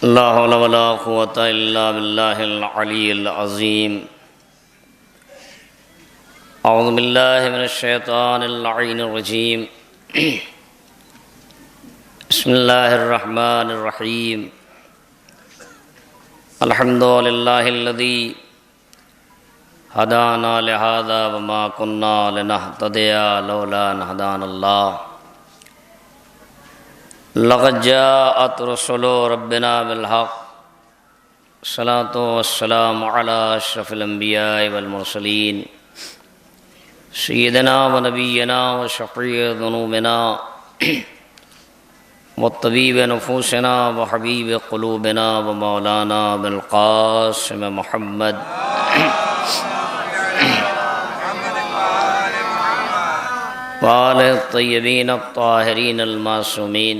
ला हौला वला कुव्वता इल्ला बिल्लाहिल अलिय्यिल अज़ीम। अऊज़ु बिल्लाहि मिनश शैतानिर लईनिर रजीम। बिस्मिल्लाहिर रहमानिर रहीम। अल्हम्दुलिल्लाहिल्लज़ी हदाना लिहाज़ा वमा कुन्ना लिनहतदिया लौला अन हदानल्लाह। लक़द जाअत रुसुलु रब्बिना बिल हक़्क़। सलातो वस्सलामु अला अशरफिल अंबियाइ वल मुरसलीन सय्यिदिना व नबिय्यिना व शफ़ीइ ज़ुनूबिना व तबीब नुफूसिना व हबीब क़ुलूबिना व मौलाना अबुल क़ासिम मुहम्मद व आलिहि त्तय्यबीन अत्ताहिरीन अल-मासूमीन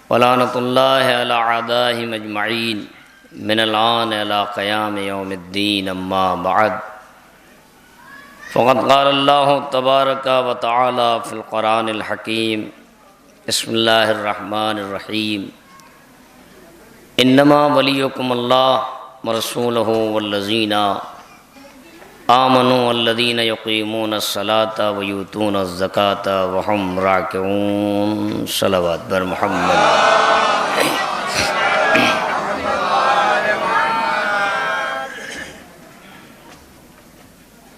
व लानतुल्लाहि अला अअदाइहिम अजमईन मिनल आन इला क़याम यौमिद्दीन। अम्मा बअद फ़क़द क़ाल अल्लाहु तबारक व तआला फ़िल क़ुरानिल हकीम। बिस्मिल्लाहिर रहमानिर रहीम। इन्नमा वलियुकुमुल्लाह व रसूलुहु वल्लज़ीना आमनू अल्लज़ीना युक़ीमूनस सलाता व यूतूनज़ ज़काता व हुम राकिऊन। सलवात बर मुहम्मद।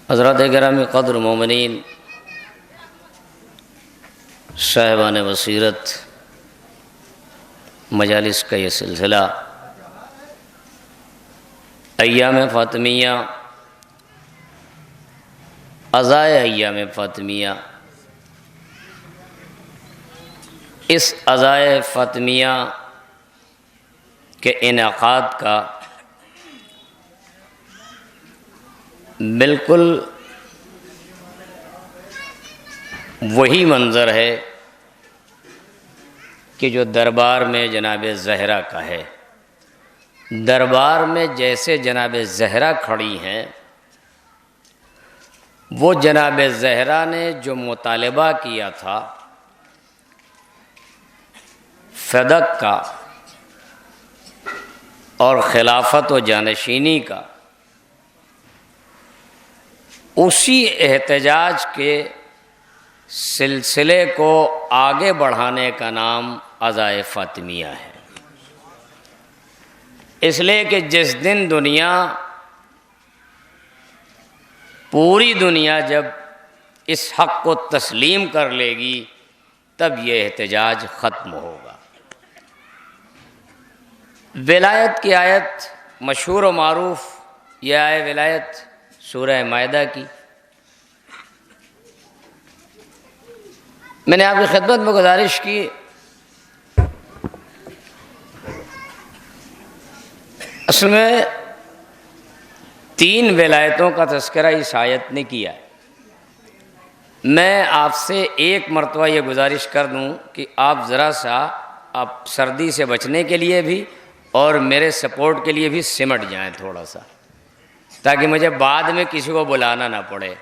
हज़रात गिरामी क़द्र मोमिनीन, साहिबान बसीरत, मजालिस का ये सिलसिला अय्याम फ़ातिमिया, अज़ाए अय्याम फ़ातिमिया। इस अज़ाए फ़ातिमिया के इनेक़ाद का बिल्कुल वही मंज़र है कि जो दरबार में जनाब ज़हरा का है। दरबार में जैसे जनाब ज़हरा खड़ी हैं, वो जनाब ज़हरा ने जो मुतालबा किया था फ़दक का और खिलाफत व जानशीनी का, उसी एहतजाज के सिलसिले को आगे बढ़ाने का नाम अज़ाए फ़ातिमिया है। इसलिए कि जिस दिन दुनिया, पूरी दुनिया जब इस हक़ को तस्लीम कर लेगी, तब ये एहतजाज ख़त्म होगा। विलायत की आयत मशहूर व मारूफ़, यह आय विलायत सूरह मायदा की। मैंने आपकी खिदमत में गुजारिश की, असल में 3 विलायतों का तज़किरा इस आयत ने किया है। मैं आपसे एक मरतबा ये गुजारिश कर दूं कि आप ज़रा सा, आप सर्दी से बचने के लिए भी और मेरे सपोर्ट के लिए भी सिमट जाएं थोड़ा सा, ताकि मुझे बाद में किसी को बुलाना ना पड़े।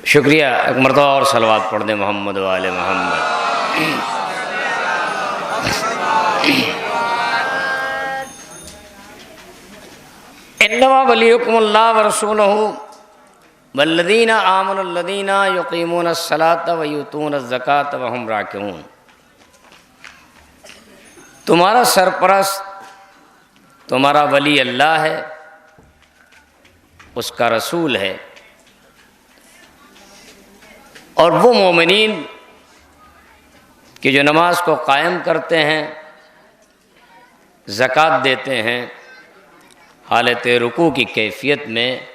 शुक्रिया। एक मरतबा और सलवात पढ़ दें मोहम्मद वाले मोहम्मद। इन्नमा वलियुकुमुल्लाह व रसूलुहु वल्लज़ीना आमनु अल्लज़ीना युक़ीमूनस सलाता व यूतूनज़ ज़काता व हुम राकिऊन। तुम्हारा सरपरस्त, तुम्हारा वली अल्लाह है, उसका रसूल है, और वो मोमिनीन कि जो नमाज को कायम करते हैं, ज़कात देते हैं हालत रुकू की कैफियत में,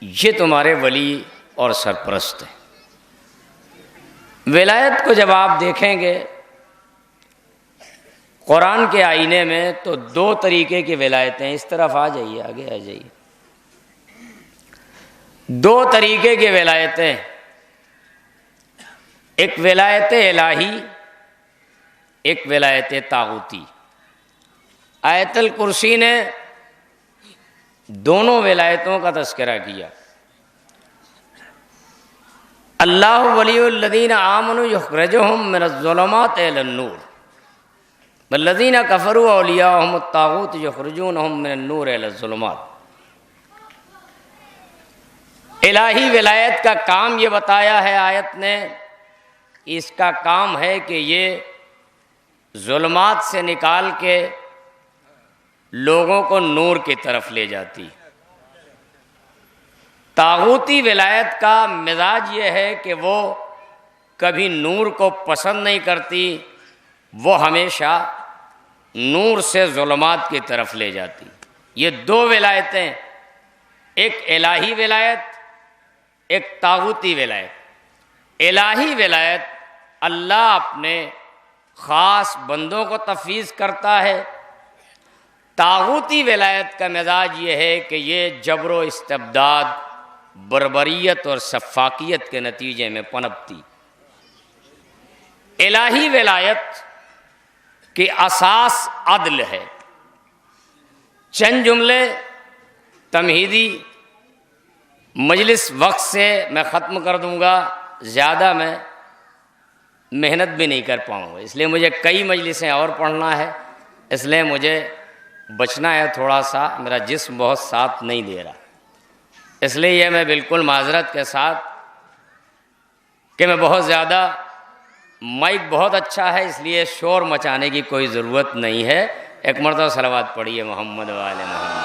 ये तुम्हारे वली और सरपरस्त हैं। विलायत को जब आप देखेंगे कुरान के आईने में, तो 2 तरीके की विलायतें, इस तरफ आ जाइए, आगे आ जाइए। 2 तरीके की विलायतें, एक विलायत इलाही, एक विलायत तागूती। आयतुल कुर्सी ने दोनों विलायतों का तज़किरा किया। अल्लाह वलियुल्लज़ीना आमनु युख़्रिजुहुम मिनज़्ज़ुलुमाति इलन-नूर वल्लज़ीना कफ़रू औलियाहुमुत ताग़ूत युख़्रिजूनहुम मिनन-नूर इलज़्ज़ुलुमात। इलाही विलायत का काम ये बताया है आयत ने, इसका काम है कि ये ज़ुल्मात से निकाल के लोगों को नूर की तरफ ले जाती। तागूती विलायत का मिजाज ये है कि वो कभी नूर को पसंद नहीं करती, वो हमेशा नूर से ज़ुल्मात की तरफ ले जाती। ये दो विलायतें, एक इलाही विलायत, एक तागूती विलायत। इलाही विलायत अल्लाह अपने ख़ास बंदों को तफ़वीज़ करता है। तागूती विलायत का मिजाज ये है कि ये जबर इस्तिबदाद, बर्बरियत और सफ़ाकियत के नतीजे में पनपती। इलाही विलायत की असास अदल है। चंद जुमले तमहीदी मजलिस वक्त से मैं ख़त्म कर दूंगा, ज़्यादा मैं मेहनत भी नहीं कर पाऊंगा, इसलिए मुझे कई मजलिसें और पढ़ना है, इसलिए मुझे बचना है थोड़ा सा, मेरा जिस्म बहुत साथ नहीं दे रहा। इसलिए यह मैं बिल्कुल माजरत के साथ कि मैं बहुत ज़्यादा, माइक बहुत अच्छा है इसलिए शोर मचाने की कोई ज़रूरत नहीं है। एक मरतबा सलावत पढ़िए मोहम्मद वाले मोहम्मद।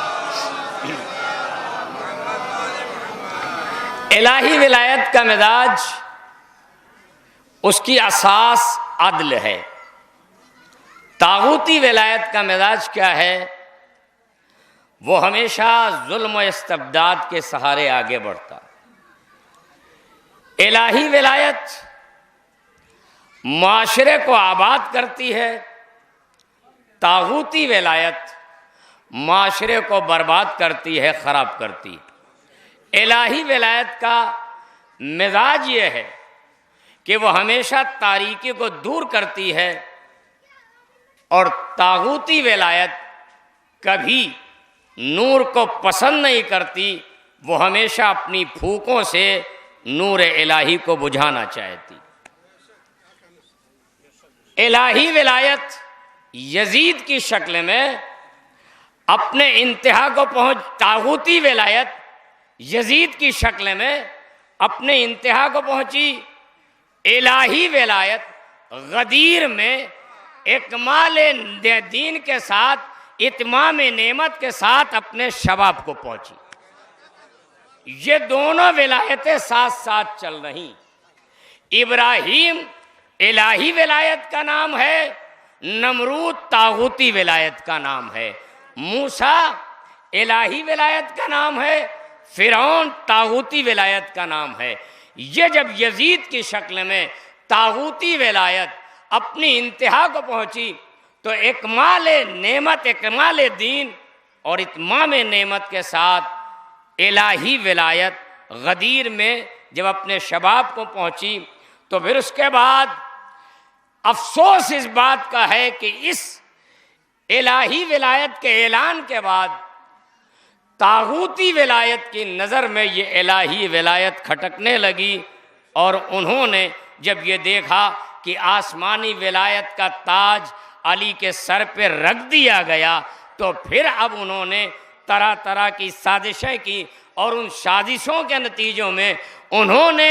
इलाही विलायत का मिजाज, उसकी असास अदल है। तागूती विलायत का मिजाज क्या है? वो हमेशा जुल्म इस्तिबदाद के सहारे आगे बढ़ता। इलाही विलायत माशरे को आबाद करती है, तागूती विलायत माशरे को बर्बाद करती है, ख़राब करती। इलाही विलायत का मिजाज ये है कि वो हमेशा तारीकी को दूर करती है, और तागूती विलायत कभी नूर को पसंद नहीं करती, वो हमेशा अपनी फूकों से नूर इलाही को बुझाना चाहती। इलाही विलायत यजीद की शक्ल में अपने इंतहा को पहुंच, तागूती विलायत यजीद की शक्ल में अपने इंतहा को पहुंची। इलाही विलायत गदीर में इकमाल दीन के साथ, इत्माम नेमत के साथ अपने शबाब को पहुंची। ये दोनों विलायतें साथ साथ चल रही। इब्राहीम इलाही विलायत का नाम है, नमरूद तागूती विलायत का नाम है। मूसा इलाही विलायत का नाम है, फिरौन तागूती विलायत का नाम है। ये जब यजीद की शक्ल में तागूती विलायत अपनी इंतहा को पहुंची, तो इकमाल नेमत, इकमाल दीन और इत्माम नेमत के साथ इलाही विलायत गदीर में जब अपने शबाब को पहुंची, तो फिर उसके बाद अफसोस इस बात का है कि इस इलाही विलायत के ऐलान के बाद तागूती विलायत की नज़र में ये इलाही विलायत खटकने लगी, और उन्होंने जब ये देखा कि आसमानी विलायत का ताज अली के सर पे रख दिया गया, तो फिर अब उन्होंने तरह तरह की साजिशें की, और उन साजिशों के नतीजों में उन्होंने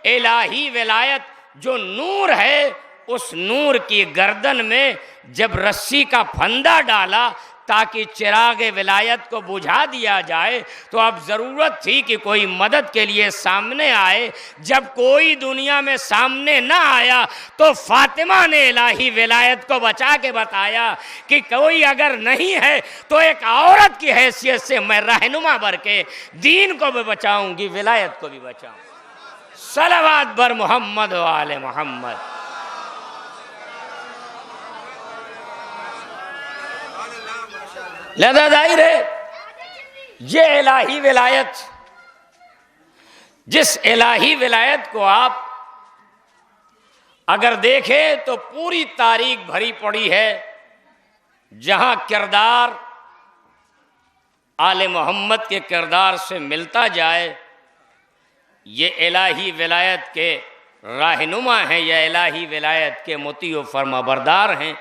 इलाही विलायत जो नूर है, उस नूर की गर्दन में जब रस्सी का फंदा डाला ताकि चिराग विलायत को बुझा दिया जाए, तो अब ज़रूरत थी कि कोई मदद के लिए सामने आए। जब कोई दुनिया में सामने ना आया, तो फातिमा ने इलाही विलायत को बचा के बताया कि कोई अगर नहीं है तो एक औरत की हैसियत से मैं रहनुमा बन के दीन को भी बचाऊंगी, विलायत को भी बचाऊंगी। सलावत बर मोहम्मद वाले मोहम्मद। लिहाजा जाहिर है ये इलाही विलायत, जिस इलाही विलायत को आप अगर देखें तो पूरी तारीख भरी पड़ी है, जहां किरदार आले मोहम्मद के किरदार से मिलता जाए, ये इलाही विलायत के रहनुमा हैं, ये इलाही विलायत के मुती व फरमाबरदार हैं।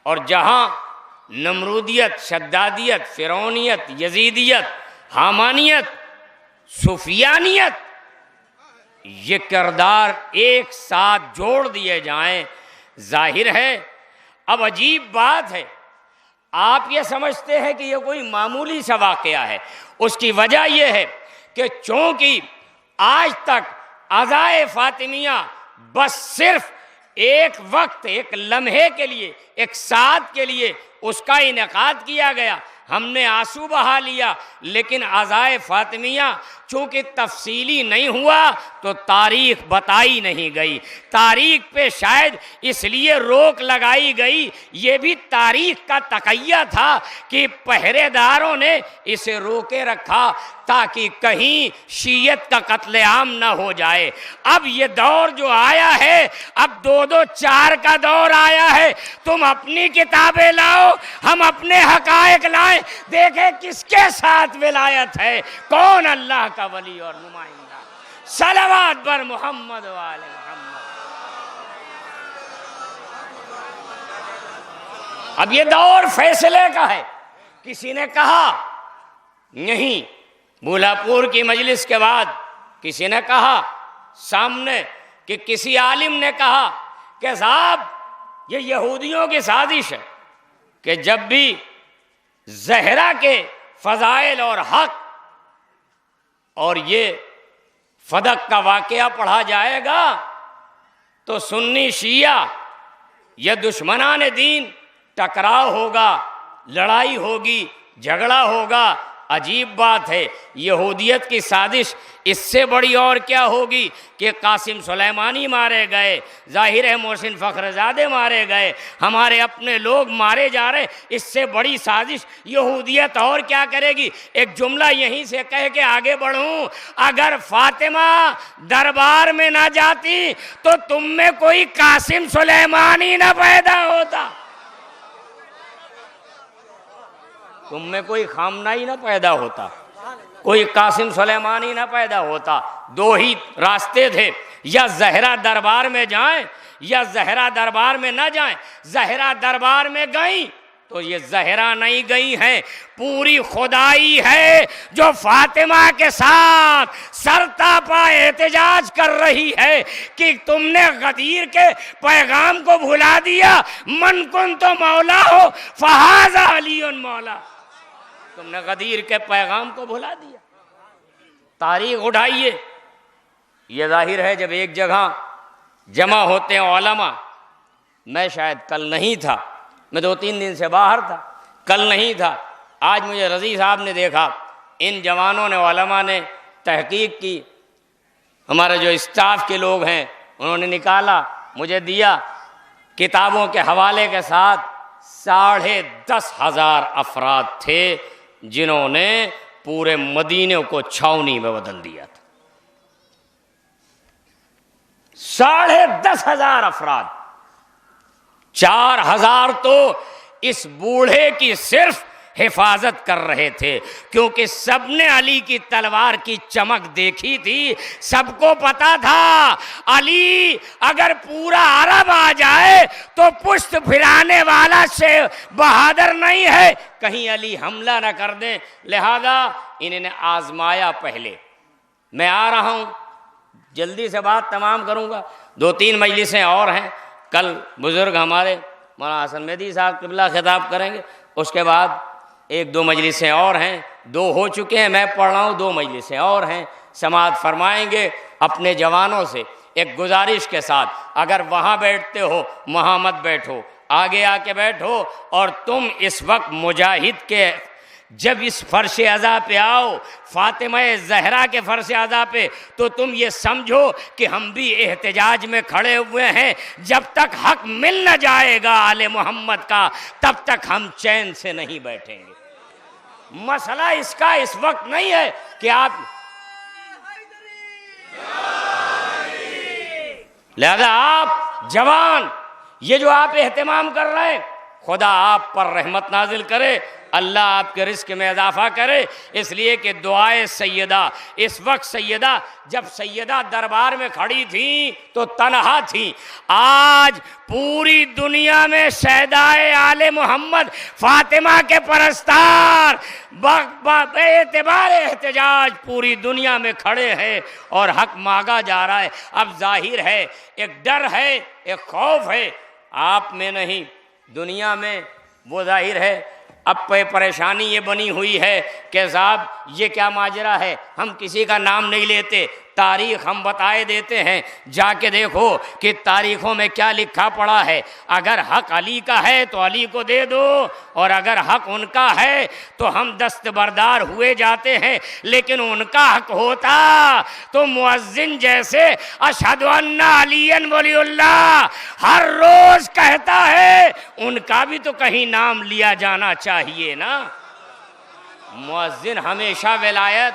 और जहाँ नमरूदियत, शद्दादियत, फ़िरौनियत, यजीदियत, हामानियत, सुफियानियत, ये किरदार एक साथ जोड़ दिए जाएं, जाहिर है अब अजीब बात है, आप ये समझते हैं कि ये कोई मामूली सा वाक़या है। उसकी वजह यह है कि चूँकि आज तक अज़ाए फ़ातिमिया बस सिर्फ एक वक्त, एक लम्हे के लिए, एक साथ के लिए उसका इनेकाद किया गया, हमने आंसू बहा लिया। लेकिन अज़ाए फ़ातिमिया चूँकि तफसीली नहीं हुआ तो तारीख़ बताई नहीं गई। तारीख़ पे शायद इसलिए रोक लगाई गई, ये भी तारीख़ का तक़य्या था कि पहरेदारों ने इसे रोके रखा ताकि कहीं शीयत का कत्लेआम न हो जाए। अब ये दौर जो आया है, अब 2-2, 4 का दौर आया है। तुम अपनी किताबें लाओ, हम अपने हक़ाइक़ लाएं, देखें किसके साथ विलायत है, कौन अल्लाह का वली और नुमाइंदा। सलावत बर मोहम्मद वाले मोहम्मद। अब ये दौर फैसले का है। किसी ने कहा नहीं, बुलापुर की मजलिस के बाद किसी ने कहा सामने कि किसी आलिम ने कहा कि साहब ये यहूदियों की साजिश है कि जब भी ज़हरा के फ़ज़ाइल और हक़ और ये फदक का वाक़या पढ़ा जाएगा तो सुन्नी शिया या दुश्मनान दीन टकराव होगा, लड़ाई होगी, झगड़ा होगा। अजीब बात है, यहूदियत की साजिश इससे बड़ी और क्या होगी कि कासिम सुलेमानी मारे गए, ज़ाहिर है मोहसिन फ़ख्रज़ादे मारे गए, हमारे अपने लोग मारे जा रहे। इससे बड़ी साजिश यहूदियत और क्या करेगी। एक जुमला यहीं से कह के आगे बढ़ूं, अगर फातिमा दरबार में ना जाती तो तुम में कोई कासिम सुलेमानी ना पैदा होता, तुम में कोई खामनाई ना पैदा होता, कोई कासिम सुलेमानी ना पैदा होता। 2 ही रास्ते थे, या ज़हरा दरबार में जाएं या ज़हरा दरबार में ना जाएं। ज़हरा दरबार में गई तो ये ज़हरा नहीं गई हैं, पूरी खुदाई है जो फातिमा के साथ सरतापा एहतजाज कर रही है कि तुमने गदीर के पैगाम को भुला दिया। मन कुन तो मौला हो फहाज़ा अलीउन मौला, तुमने गदीर के पैगाम को भुला दिया। तारीख उठाइए, ये जाहिर है जब एक जगह जमा होते हैं उलमा, मैं शायद कल नहीं था, मैं 2-3 दिन से बाहर था, कल नहीं था, आज मुझे रज़ी साहब ने देखा, इन जवानों ने, उलमा ने तहकीक की, हमारे जो स्टाफ के लोग हैं उन्होंने निकाला, मुझे दिया, किताबों के हवाले के साथ 10,500 अफराद थे जिन्होंने पूरे मदीने को छावनी में बदल दिया था। 10,500 अफराद, 4,000 तो इस बूढ़े की सिर्फ हिफाजत कर रहे थे, क्योंकि सबने अली की तलवार की चमक देखी थी। सबको पता था अली अगर पूरा अरब आ जाए तो पुष्ट फिराने वाला से बहादुर नहीं है, कहीं अली हमला न कर दे। लिहाजा इन्होंने आजमाया पहले। मैं आ रहा हूं, जल्दी से बात तमाम करूंगा, 2-3 मजलिसें और हैं। कल बुजुर्ग हमारे मौलाना हसन मेहदी साहब क़िबला खिताब करेंगे, उसके बाद 1-2 मजलिसें और हैं, 2 हो चुके हैं, मैं पढ़ रहा हूँ, 2 मजलिसें और हैं, समाअत फरमाएंगे। अपने जवानों से एक गुजारिश के साथ, अगर वहाँ बैठते हो वहाँ मत बैठो, आगे आके बैठो। और तुम इस वक्त मुजाहिद के जब इस फर्श अज़ा पे आओ, फातिमा ज़हरा के फर्श अज़ा पे, तो तुम ये समझो कि हम भी एहतजाज में खड़े हुए हैं। जब तक हक मिल न जाएगा आले मोहम्मद का, तब तक हम चैन से नहीं बैठेंगे। मसला इसका इस वक्त नहीं है कि आप, लिहाजा आप जवान, ये जो आप एहतमाम कर रहे हैं, खुदा आप पर रहमत नाजिल करे, अल्लाह आपके रिस्क में इजाफा करे। इसलिए कि दुआए सैयदा, इस वक्त सैयदा, जब सैयदा दरबार में खड़ी थी तो तन्हा थी। आज पूरी दुनिया में शहदाए आले मोहम्मद फातिमा के परस्तार बेएतबार एहतजाज पूरी दुनिया में खड़े हैं और हक मांगा जा रहा है। अब जाहिर है एक डर है, एक खौफ है, आप में नहीं दुनिया में, वो जाहिर है। अब परेशानी ये बनी हुई है कि साहब ये क्या माजरा है, हम किसी का नाम नहीं लेते, तारीख हम बताए देते हैं, जाके देखो कि तारीखों में क्या लिखा पड़ा है। अगर हक अली का है तो अली को दे दो, और अगर हक उनका है तो हम दस्तबरदार हुए जाते हैं। लेकिन उनका हक होता तो मुअज्जिन जैसे अशहदु अन्ना अलियन वलीउल्लाह हर रोज कहता है, उनका भी तो कहीं नाम लिया जाना चाहिए ना। मुअज्जिन हमेशा विलायत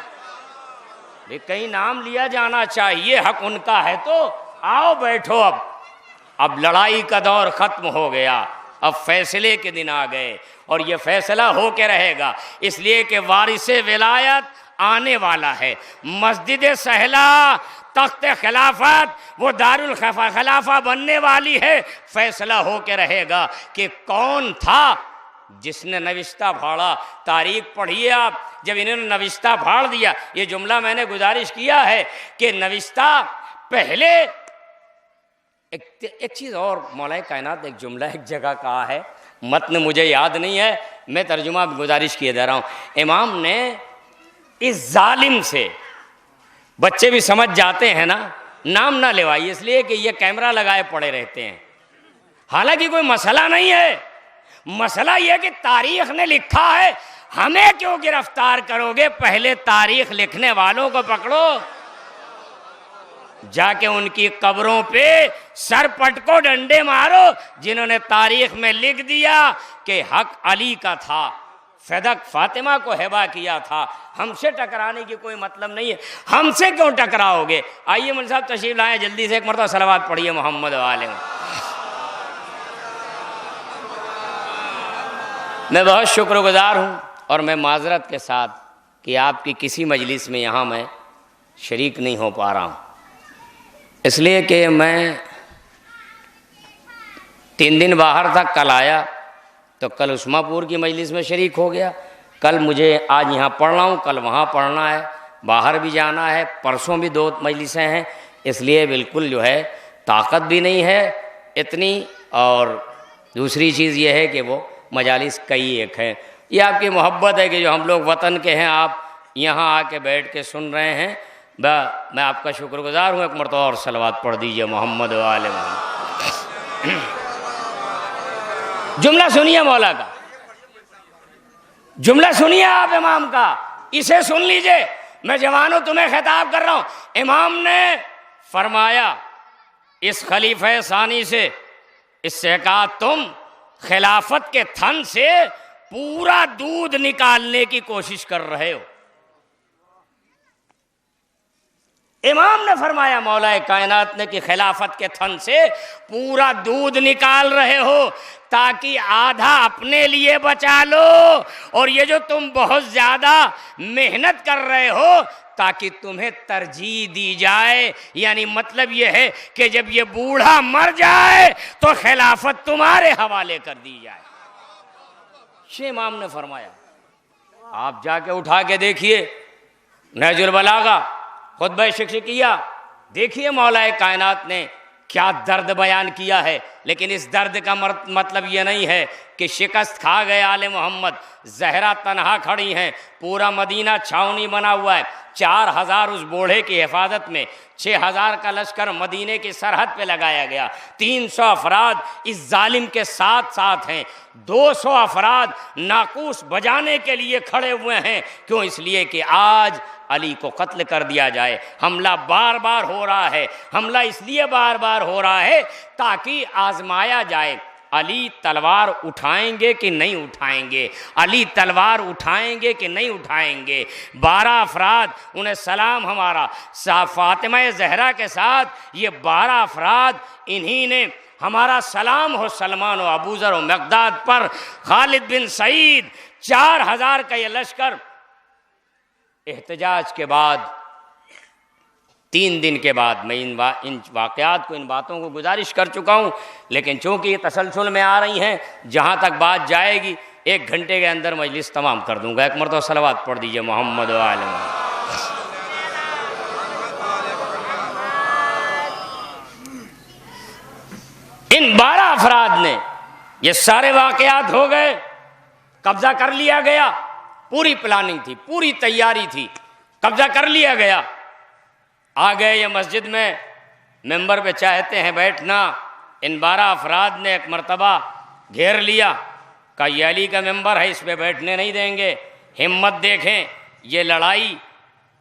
भी कहीं नाम लिया जाना चाहिए, हक उनका है तो आओ बैठो। अब लड़ाई का दौर खत्म हो गया, अब फैसले के दिन आ गए और ये फैसला हो के रहेगा। इसलिए कि वारिसे विलायत आने वाला है। मस्जिद सहला तख्त खिलाफत वो दारुल खिलाफा बनने वाली है। फैसला हो के रहेगा कि कौन था जिसने नविश्ता फाड़ा। तारीख पढ़िए आप, जब इन्होंने नविश्ता फाड़ दिया, ये जुमला मैंने गुजारिश किया है कि नविश्ता पहले एक चीज़ और मौलाए कायनात एक जुमला एक जगह कहा है, मतन मुझे याद नहीं है, मैं तर्जुमा गुजारिश किए दे रहा हूँ। इमाम ने इस जालिम से, बच्चे भी समझ जाते हैं ना, नाम ना लेवाइए इसलिए कि ये कैमरा लगाए पड़े रहते हैं। हालांकि कोई मसला नहीं है, मसला यह कि तारीख ने लिखा है, हमें क्यों गिरफ्तार करोगे? पहले तारीख लिखने वालों को पकड़ो, जाके उनकी कब्रों पे सर पटको डंडे मारो जिन्होंने तारीख में लिख दिया कि हक अली का था, फदक फातिमा को हिबा किया था। हमसे टकराने की कोई मतलब नहीं है, हमसे क्यों टकराओगे? आइए मुल्क साहब तशरीफ लाएं, जल्दी से एक मरतबा सलावत पढ़िए मोहम्मद वाले में। मैं बहुत शुक्रगुजार हूँ और मैं माजरत के साथ कि आपकी किसी मजलिस में यहाँ मैं शरीक नहीं हो पा रहा हूँ, इसलिए कि मैं 3 दिन बाहर था। कल आया तो कल उस्मापुर की मजलिस में शरीक हो गया, कल मुझे आज यहाँ पढ़ रहा हूँ, कल वहाँ पढ़ना है, बाहर भी जाना है, परसों भी 2 मजलिसें हैं। इसलिए बिल्कुल जो है ताकत भी नहीं है इतनी, और दूसरी चीज़ ये है कि वो मजालिस कई एक हैं। ये आपकी मोहब्बत है कि जो हम लोग वतन के हैं, आप यहाँ आके बैठ के सुन रहे हैं। मैं आपका शुक्रगुजार हूँ। एक मरतबा और सलवात पढ़ दीजिए मोहम्मद वाले मोहम्मद। जुमला सुनिए मौला का, जुमला सुनिए आप इमाम का, इसे सुन लीजिए। मैं जवानों तुम्हें खिताब कर रहा हूँ। इमाम ने फरमाया इस खलीफा सानी से, इससे कहा तुम खिलाफत के थन से पूरा दूध निकालने की कोशिश कर रहे हो। इमाम ने फरमाया मौलाए कायनात ने कि खिलाफत के थन से पूरा दूध निकाल रहे हो ताकि आधा अपने लिए बचा लो, और ये जो तुम बहुत ज्यादा मेहनत कर रहे हो ताकि तुम्हें तरजीह दी जाए। यानी मतलब ये है कि जब ये बूढ़ा मर जाए तो खिलाफत तुम्हारे हवाले कर दी जाए। शेख इमाम ने फरमाया, आप जाके उठा के देखिए नहजुल बलागा खुतबा शिक्षकिया, देखिए मौलाए कायनात ने क्या दर्द बयान किया है। लेकिन इस दर्द का मतलब ये नहीं है कि शिकस्त खा गए आले मोहम्मद। जहरा तनहा खड़ी हैं, पूरा मदीना छावनी बना हुआ है, 4000 उस बूढ़े की हिफाजत में, 6000 का लश्कर मदीने की सरहद पे लगाया गया, 300 अफराद इस जालिम के साथ साथ हैं, 200 अफराद नाकूस बजाने के लिए खड़े हुए हैं। क्यों? इसलिए कि आज अली को कत्ल कर दिया जाए। हमला बार बार हो रहा है, हमला इसलिए बार बार हो रहा है ताकि आजमाया जाए अली तलवार उठाएंगे कि नहीं उठाएंगे, अली तलवार उठाएंगे कि नहीं उठाएंगे। 12 अफराद, उन्हें सलाम हमारा फातिमा जहरा के साथ ये 12 अफराद, इन्हीं ने हमारा सलाम हो सलमान व अबूजर व मकदाद पर, खालिद बिन सईद, 4000 का ये लश्कर एहतजाज के बाद 3 दिन के बाद, मैं इन वाक़यात को, इन बातों को गुजारिश कर चुका हूँ, लेकिन चूंकि ये तसलसल में आ रही हैं, जहाँ तक बात जाएगी 1 घंटे के अंदर मजलिस तमाम कर दूंगा। एक मरतबा सलवात पढ़ दीजिए मोहम्मद व आले मोहम्मद। इन 12 अफराद ने, ये सारे वाक़यात हो गए, कब्जा कर लिया गया, पूरी प्लानिंग थी, पूरी तैयारी थी, कब्जा कर लिया गया। आ गए ये मस्जिद में, मेंबर पे चाहते हैं बैठना। इन 12 अफराद ने एक मर्तबा घेर लिया, का ये अली का मेंबर है, इस पे बैठने नहीं देंगे। हिम्मत देखें, ये लड़ाई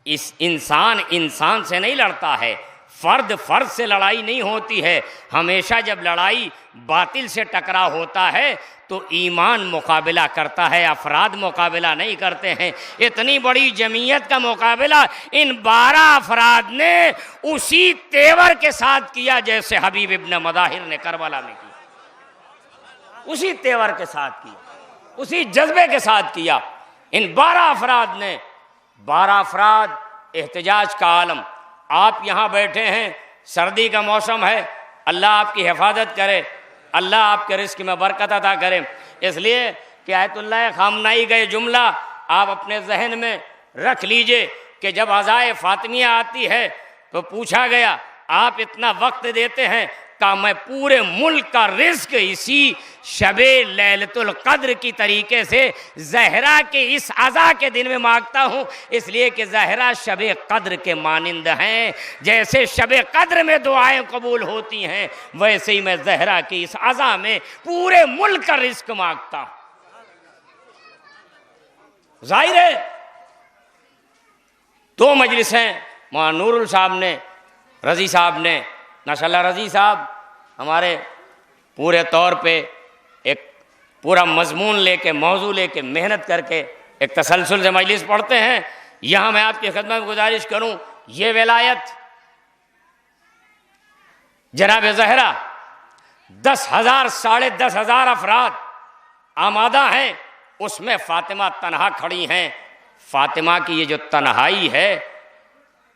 इस इंसान से नहीं लड़ता है, फर्द से लड़ाई नहीं होती है। हमेशा जब लड़ाई बातिल से टकराव होता है तो ईमान मुकाबला करता है, अफराद मुकाबला नहीं करते हैं। इतनी बड़ी जमीयत का मुकाबला इन 12 अफराद ने उसी तेवर के साथ किया जैसे हबीब इब्न मदाहिर ने करबला में किया, उसी तेवर के साथ किया, उसी जज्बे के साथ किया। इन 12 अफराद ने, 12 अफराद, एहतजाज का आलम। आप यहाँ बैठे हैं, सर्दी का मौसम है, अल्लाह आपकी हिफाजत करे, अल्लाह आपके रिस्क में बरकत अता करे। इसलिए कि आयतुल्लाह खामनाई का ये जुमला आप अपने जहन में रख लीजिए कि जब अज़ाए फातिमिया आती है तो पूछा गया आप इतना वक्त देते हैं, का मैं पूरे मुल्क का रिस्क इसी शबे लैलतुल कद्र की तरीके से ज़हरा के इस अज़ा के दिन में मांगता हूँ, इसलिए कि ज़हरा शबे कद्र के मानिंद हैं। जैसे शबे कद्र में दुआएं कबूल होती हैं, वैसे ही मैं ज़हरा की इस अज़ा में पूरे मुल्क का रिस्क मांगता हूँ। जाहिर है 2 मजलिसें मौलाना नूरुल साहब ने, रज़ी साहब ने, माशाअल्लाह रज़ी साहब हमारे पूरे तौर पे एक पूरा मजमून लेके, मौजू लेके, मेहनत करके एक तसलसल से मजलिस पढ़ते हैं। यहाँ मैं आपकी खिदमत में गुजारिश करूँ, ये विलायत जनाब ज़हरा 10,000 साढ़े 10,000 अफराद आमादा हैं, उसमें फ़ातिमा तनहा खड़ी हैं। फ़ातिमा की ये जो तन्हाई है,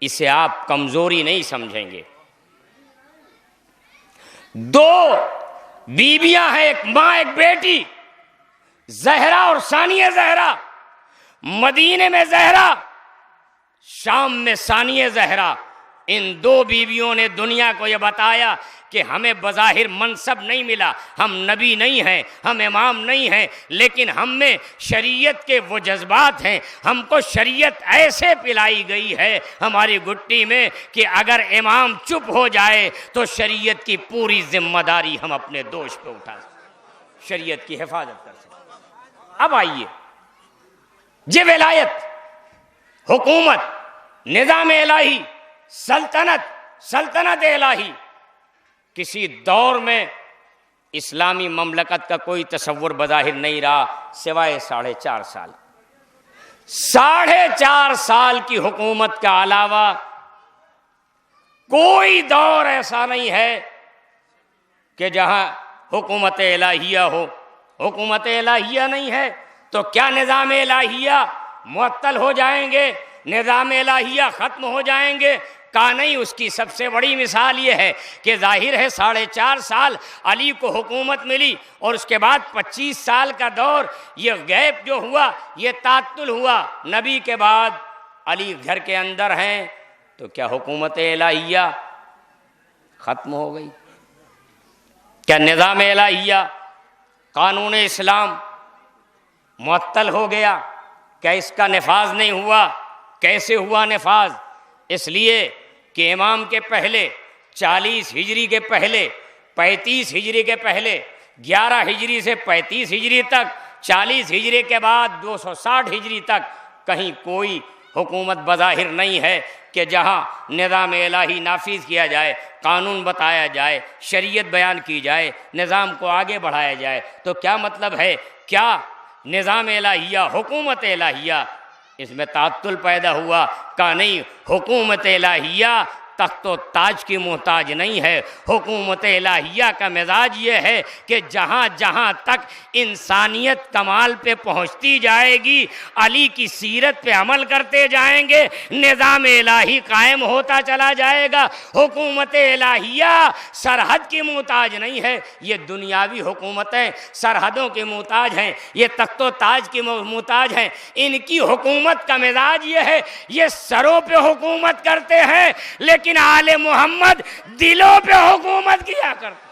इसे आप कमज़ोरी नहीं समझेंगे। 2 बीबियां हैं, एक माँ एक बेटी, ज़हरा और सानिया ज़हरा। मदीने में ज़हरा, शाम में सानिया ज़हरा। इन 2 बीवियों ने दुनिया को यह बताया कि हमें बज़ाहिर मनसब नहीं मिला, हम नबी नहीं हैं, हम इमाम नहीं हैं, लेकिन हम में शरीयत के वो जज्बात हैं। हमको शरीयत ऐसे पिलाई गई है हमारी गुट्टी में कि अगर इमाम चुप हो जाए तो शरीयत की पूरी जिम्मेदारी हम अपने दोष पे उठा सकते, शरीयत की हिफाजत कर सकते। अब आइए, ये विलायत, हुकूमत, निज़ाम इलाही, सल्तनत इलाही, किसी दौर में इस्लामी ममलकत का कोई तसव्वुर बज़ाहिर नहीं रहा सिवाय 4.5 साल। 4.5 साल की हुकूमत के अलावा कोई दौर ऐसा नहीं है कि जहां हुकूमत इलाहिया हो। हुकूमत इलाहिया नहीं है तो क्या निज़ाम इलाहिया मुअत्तल हो जाएंगे, निज़ाम इलाहिया ख़त्म हो जाएंगे? का नहीं। उसकी सबसे बड़ी मिसाल ये है कि जाहिर है 4.5 साल अली को हुकूमत मिली और उसके बाद 25 साल का दौर, ये गैप जो हुआ, ये तात्तुल हुआ। नबी के बाद अली घर के अंदर हैं तो क्या हुकूमत इलाहिया ख़त्म हो गई? क्या निज़ाम इलाहिया, कानून इस्लाम मुअत्तल हो गया? क्या इसका नफाज नहीं हुआ? कैसे हुआ नफाज? इसलिए कि इमाम के पहले 40 हिजरी के पहले, 35 हिजरी के पहले, 11 हिजरी से 35 हिजरी तक, 40 हिजरी के बाद 260 हिजरी तक कहीं कोई हुकूमत बज़ाहिर नहीं है कि जहाँ निज़ाम इलाही नाफिज किया जाए, कानून बताया जाए, शरीयत बयान की जाए, निज़ाम को आगे बढ़ाया जाए। तो क्या मतलब है? क्या निज़ाम इलाहिया, हुकूमत इलाहिया, इसमें तात्तुल पैदा हुआ? का नहीं। हुकूमत इलाहिया तख्तो ताज की मोहताज नहीं है। हुकूमत इलाहिया का मिजाज ये है कि जहाँ जहाँ तक इंसानियत कमाल पे पहुँचती जाएगी, अली की सीरत पे अमल करते जाएंगे, निज़ाम इलाही कायम होता चला जाएगा। हुकूमत इलाहिया सरहद की मोहताज नहीं है। ये दुनियावी हुकूमतें सरहदों की मोहताज हैं, ये तख्तो ताज की मोहताज हैं। इनकी हुकूमत का मिजाज ये है, ये सरों पे हुकूमत करते हैं, लेकिन आले मोहम्मद दिलों पे हुकूमत किया करते।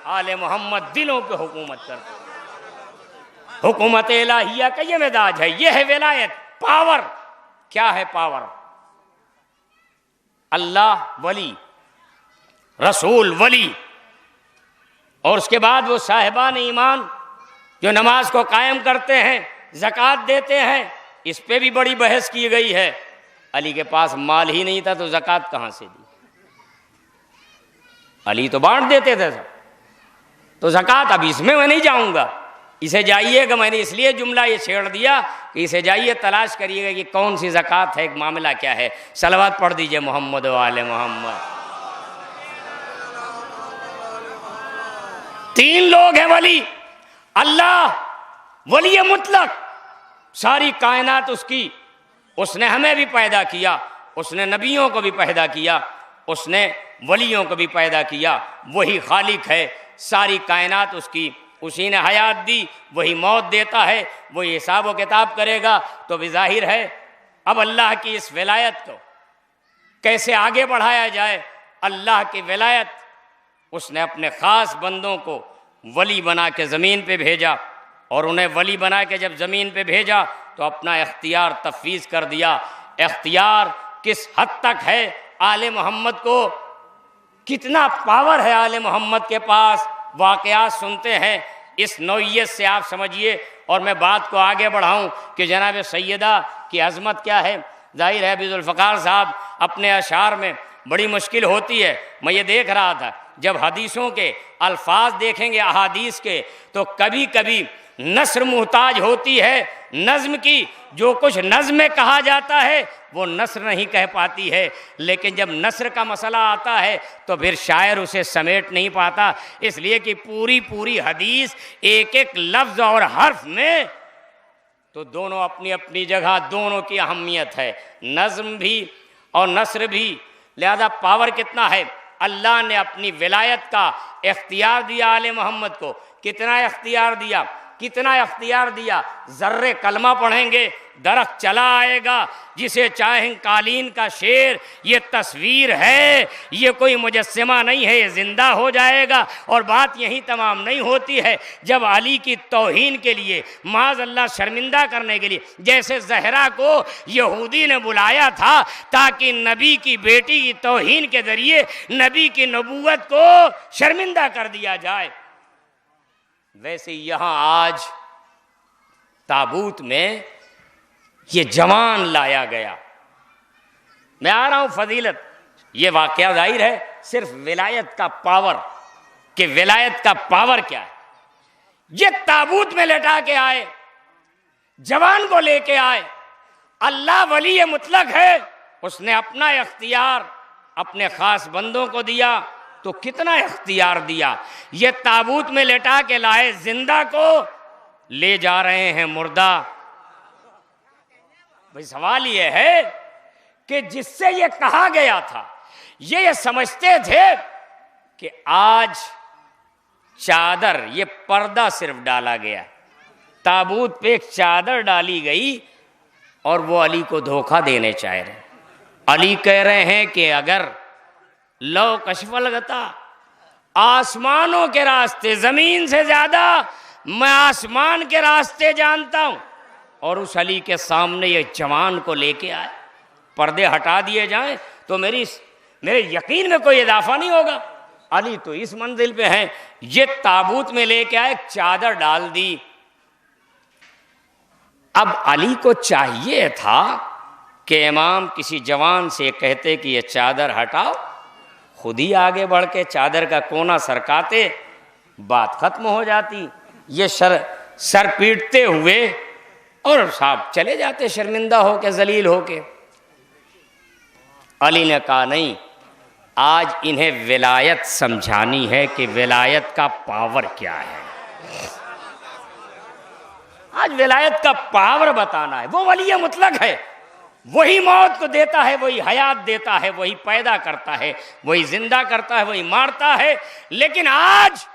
आले मोहम्मद दिलों पे हुकूमत करते। हुकूमत इलाहिया का ये मिजाज है, ये है विलायत, पावर। क्या है पावर? अल्लाह वली, रसूल वली, और उसके बाद वो साहिबान ईमान जो नमाज को कायम करते हैं, ज़कात देते हैं। इस पे भी बड़ी बहस की गई है। अली के पास माल ही नहीं था तो ज़कात कहाँ से दी? अली तो बांट देते थे सब, तो ज़कात, अब इसमें मैं नहीं जाऊंगा, इसे जाइएगा। मैंने इसलिए जुमला ये छेड़ दिया कि इसे जाइए तलाश करिएगा कि कौन सी ज़कात है, मामला क्या है। सलवात पढ़ दीजिए मोहम्मद वाले मोहम्मद। 3 लोग हैं वली। अल्लाह वली मुतलक, सारी कायनात उसकी, उसने हमें भी पैदा किया, उसने नबियों को भी पैदा किया, उसने वलियों को भी पैदा किया। वही खालिक है, सारी कायनात उसकी, उसी ने हयात दी, वही मौत देता है, वही हिसाब व किताब करेगा। तो भी जाहिर है अब अल्लाह की इस विलायत को कैसे आगे बढ़ाया जाए। अल्लाह की विलायत उसने अपने ख़ास बंदों को वली बना के ज़मीन पे भेजा, और उन्हें वली बना के जब ज़मीन पे भेजा तो अपना इख्तियार तफवीज़ कर दिया। इख्तियार किस हद तक है आले मोहम्मद को, कितना पावर है आले मोहम्मद के पास, वाक़यात सुनते हैं। इस नौइयत से आप समझिए, और मैं बात को आगे बढ़ाऊं कि जनाब सैयदा की अज़मत क्या है। ज़ाहिर है ज़ुल्फ़िकार साहब अपने अशार में बड़ी मुश्किल होती है। मैं ये देख रहा था, जब हदीसों के अल्फाज देखेंगे अहादीस के, तो कभी कभी नस्र मुहताज होती है नज़्म की। जो कुछ नज़्म में कहा जाता है वो नस्र नहीं कह पाती है, लेकिन जब नस्र का मसला आता है तो फिर शायर उसे समेट नहीं पाता, इसलिए कि पूरी पूरी हदीस एक एक लफ्ज़ और हर्फ में, तो दोनों अपनी अपनी जगह, दोनों की अहमियत है, नज़्म भी और नस्र भी। लिहाजा पावर कितना है, अल्लाह ने अपनी विलायत का इख्तियार दिया आले मोहम्मद को। कितना इख्तियार दिया, कितना इख्तियार दिया। ज़र्रे कलमा पढ़ेंगे दरख्त चला आएगा, जिसे चाहें कालीन का शेर। ये तस्वीर है, ये कोई मुजस्समा नहीं है, ये ज़िंदा हो जाएगा। और बात यहीं तमाम नहीं होती है। जब अली की तौहीन के लिए, माज़ अल्लाह शर्मिंदा करने के लिए, जैसे ज़हरा को यहूदी ने बुलाया था ताकि नबी की बेटी की तौहीन के ज़रिए नबी की नबूवत को शर्मिंदा कर दिया जाए, वैसे यहाँ आज ताबूत में ये जवान लाया गया। मैं आ रहा हूं फजीलत, ये वाकया जाहिर है सिर्फ विलायत का पावर, कि विलायत का पावर क्या है। ये ताबूत में लेटा के आए, जवान को लेके आए। अल्लाह वली मुतलक है, उसने अपना इख्तियार अपने खास बंदों को दिया। तो कितना इख्तियार दिया। ये ताबूत में लेटा के लाए, जिंदा को ले जा रहे हैं मुर्दा। भाई सवाल ये है कि जिससे ये कहा गया था, ये समझते थे कि आज चादर, ये पर्दा सिर्फ डाला गया, ताबूत पे एक चादर डाली गई और वो अली को धोखा देने चाह रहे। अली कह रहे हैं कि अगर लो कशफल गता, आसमानों के रास्ते, जमीन से ज्यादा मैं आसमान के रास्ते जानता हूं, और उस अली के सामने ये जवान को लेके आए, पर्दे हटा दिए जाएं तो मेरे यकीन में कोई इजाफा नहीं होगा। अली तो इस मंजिल पे हैं, ये ताबूत में लेके आए, चादर डाल दी। अब अली को चाहिए था कि इमाम किसी जवान से कहते कि ये चादर हटाओ, खुद ही आगे बढ़ के चादर का कोना सरकाते, बात खत्म हो जाती। ये सर पीटते हुए और साहब चले जाते शर्मिंदा होके, जलील होके। अली ने कहा नहीं, आज इन्हें विलायत समझानी है कि विलायत का पावर क्या है। आज विलायत का पावर बताना है। वो वली मुतलक है, वही मौत को देता है, वही हयात देता है, वही पैदा करता है, वही जिंदा करता है, वही मारता है। लेकिन आज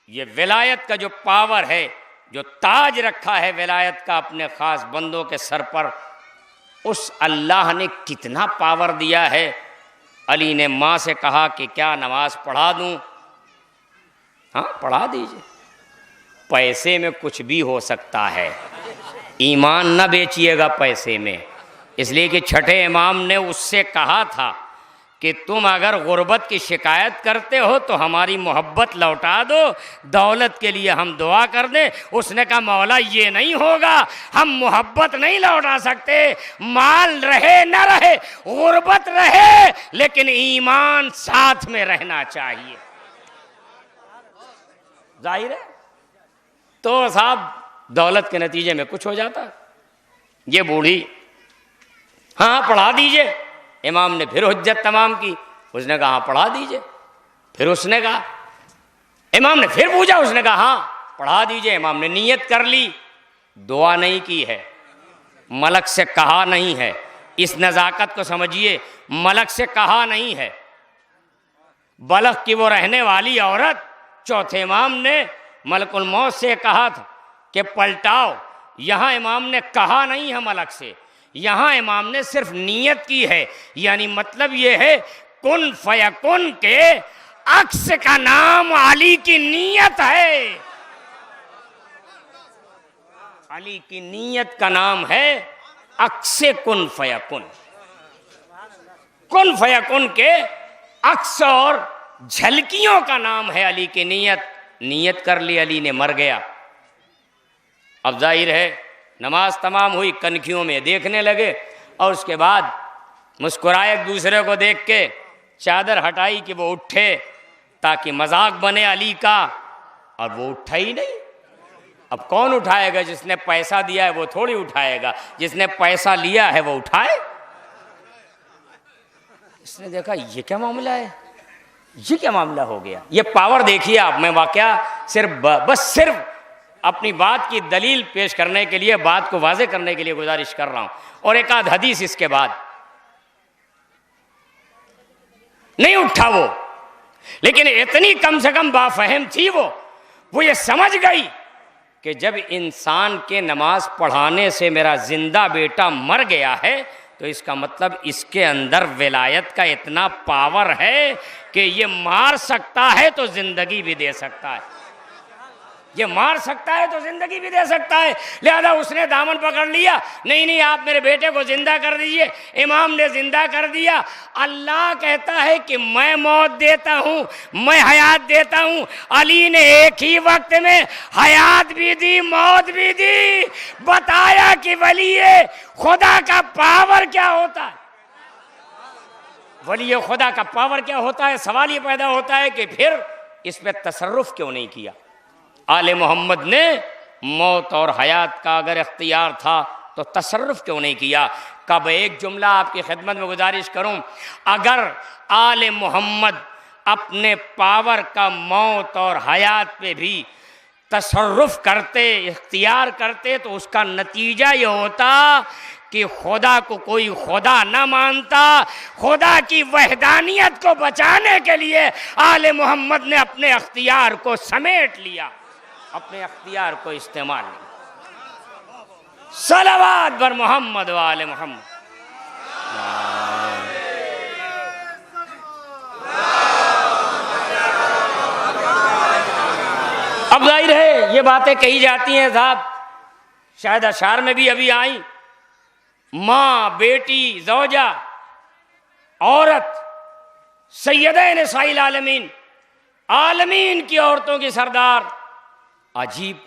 ये विलायत का जो पावर है, जो ताज रखा है विलायत का अपने खास बंदों के सर पर, उस अल्लाह ने कितना पावर दिया है। अली ने माँ से कहा कि क्या नमाज पढ़ा दूं? हाँ, पढ़ा दीजिए। पैसे में कुछ भी हो सकता है, ईमान न बेचिएगा पैसे में। इसलिए कि छठे इमाम ने उससे कहा था कि तुम अगर गुर्बत की शिकायत करते हो तो हमारी मोहब्बत लौटा दो, दौलत के लिए हम दुआ कर दें। उसने कहा मौला ये नहीं होगा, हम मोहब्बत नहीं लौटा सकते। माल रहे न रहे, गुर्बत रहे, लेकिन ईमान साथ में रहना चाहिए। जाहिर है। तो साहब दौलत के नतीजे में कुछ हो जाता। ये बूढ़ी, हाँ पढ़ा दीजिए। इमाम ने फिर हुज्जत तमाम की। उसने कहा हाँ पढ़ा दीजिए। फिर उसने कहा, इमाम ने फिर पूछा, उसने कहा हाँ पढ़ा दीजिए। इमाम ने नीयत कर ली, दुआ नहीं की है, मलक से कहा नहीं है। इस नज़ाकत को समझिए, मलक से कहा नहीं है। बलख की वो रहने वाली औरत, चौथे इमाम ने मलकुल मौत से कहा था कि पलटाओ। यहां इमाम ने कहा नहीं है मलक से, यहां इमाम ने सिर्फ नीयत की है। यानी मतलब ये है कुन फयकुन के अक्स का नाम अली की नीयत है। अली की नीयत का नाम है अक्से कुन फयकुन। कुन फयकुन के अक्स और झलकियों का नाम है अली की नीयत। नीयत कर ली, अली ने मर गया। अब जाहिर है नमाज तमाम हुई, कनखियों में देखने लगे और उसके बाद मुस्कुराए एक दूसरे को देख के, चादर हटाई कि वो उठे ताकि मजाक बने अली का, और वो उठा ही नहीं। अब कौन उठाएगा? जिसने पैसा दिया है वो थोड़ी उठाएगा, जिसने पैसा लिया है वो उठाए। इसने देखा ये क्या मामला है, ये क्या मामला हो गया। ये पावर देखिए आप। मैं वाकया सिर्फ अपनी बात की दलील पेश करने के लिए, बात को वाजे करने के लिए गुजारिश कर रहा हूं। और एक आध हदीस इसके बाद। नहीं उठा वो, लेकिन इतनी कम से कम बाफहम थी वो ये समझ गई कि जब इंसान के नमाज पढ़ाने से मेरा जिंदा बेटा मर गया है तो इसका मतलब इसके अंदर विलायत का इतना पावर है कि ये मार सकता है तो जिंदगी भी दे सकता है। ये मार सकता है तो जिंदगी भी दे सकता है। लिहाजा उसने दामन पकड़ लिया, नहीं आप मेरे बेटे को जिंदा कर दीजिए। इमाम ने जिंदा कर दिया। अल्लाह कहता है कि मैं मौत देता हूँ, मैं हयात देता हूँ। अली ने एक ही वक्त में हयात भी दी, मौत भी दी। बताया कि वली खुदा का पावर क्या होता है। वली खुदा का पावर क्या होता है। सवाल ये पैदा होता है कि फिर इस पर तसर्रुफ क्यों नहीं किया। आले मोहम्मद ने मौत और हयात का अगर इख्तियार था तो तसर्रुफ क्यों नहीं किया। कब एक जुमला आपकी खिदमत में गुजारिश करूं, अगर आले मोहम्मद अपने पावर का मौत और हयात पे भी तसर्रुफ करते, इख्तियार करते, तो उसका नतीजा ये होता कि खुदा को कोई खुदा न मानता। खुदा की वहदानियत को बचाने के लिए आले मोहम्मद ने अपने अख्तियार को समेट लिया, अपने अख्तियार को इस्तेमाल किया। सलावत बर मोहम्मद व आले मोहम्मद। अब जाहिर है ये बातें कही जाती हैं साहब, शायद अशार में भी अभी आई। माँ, बेटी, ज़ौजा, औरत, सैयदा निसाइल आलमीन, आलमीन की औरतों की सरदार। अजीब,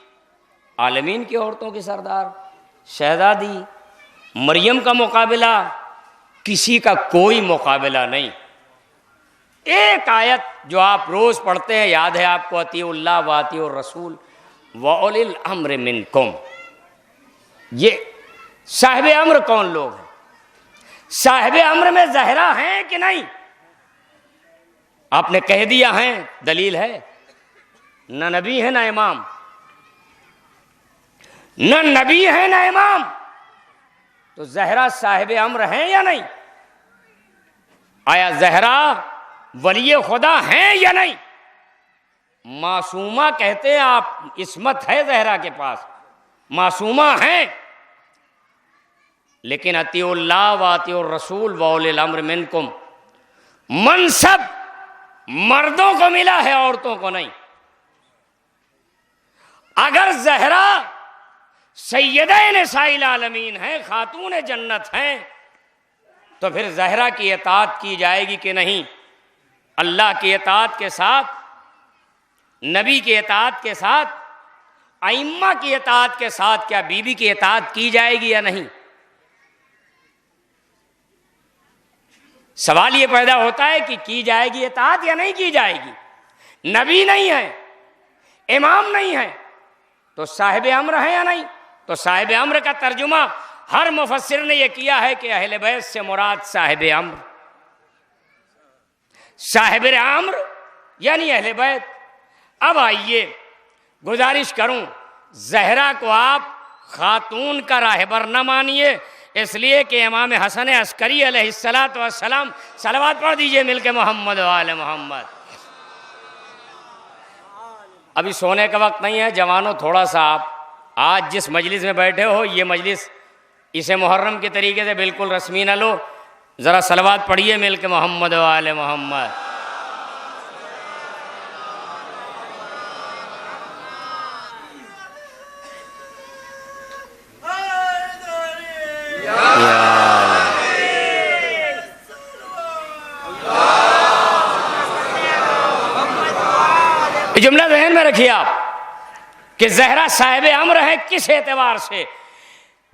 आलमीन की औरतों की सरदार शहजादी मरियम का मुकाबला किसी का कोई मुकाबला नहीं। एक आयत जो आप रोज पढ़ते हैं, याद है आपको, अतीउल्लाह व अतीउर रसूल व उलिल अम्र मिनकुम। ये साहिब अम्र कौन लोग हैं? साहिब अम्र में जहरा है कि नहीं? आपने कह दिया है, दलील है, न नबी है ना इमाम, न नबी है ना इमाम, तो जहरा साहिब अम्र है या नहीं? आया जहरा वली खुदा है या नहीं? मासूमा कहते हैं आप, इस्मत है जहरा के पास, मासूमा है, लेकिन अतिउल्लाह व अतिउर रसूल व उलिल अम्र मिनकुम, मनसब मर्दों को मिला है, औरतों को नहीं। अगर जहरा सैयदे निसाइल आलमीन है, खातून जन्नत है, तो फिर जहरा की इताअत की जाएगी कि नहीं? अल्लाह की इताअत के साथ, नबी की इताअत के साथ, आइम्मा की इताअत के साथ क्या बीबी की इताअत की जाएगी या नहीं? सवाल ये पैदा होता है कि की जाएगी इताअत या नहीं की जाएगी। नबी नहीं है, इमाम नहीं है, तो साहिब अम्र है या नहीं? तो साहिब अम्र का तर्जुमा हर मुफस्सिर ने यह किया है कि अहले बैत से मुराद साहिब अम्र, साहिब अम्र यानी अहले बैत। अब आइए, गुजारिश करूं, जहरा को आप खातून का राहबर न मानिए, इसलिए कि इमाम हसन अस्करी अलैहिस्सलातु वस्सलाम, सलावत पढ़ दीजिए मिलके मोहम्मद वाले मोहम्मद। अभी सोने का वक्त नहीं है जवानों, थोड़ा सा आप आज जिस मजलिस में बैठे हो, ये मजलिस इसे मुहर्रम के तरीके से बिल्कुल रस्मी न लो, ज़रा सलावत पढ़िए मिलके मोहम्मद वाले मोहम्मद। जुमला ज़हन में रखिए आप कि जहरा साहिब अम्र है किस एतबार से।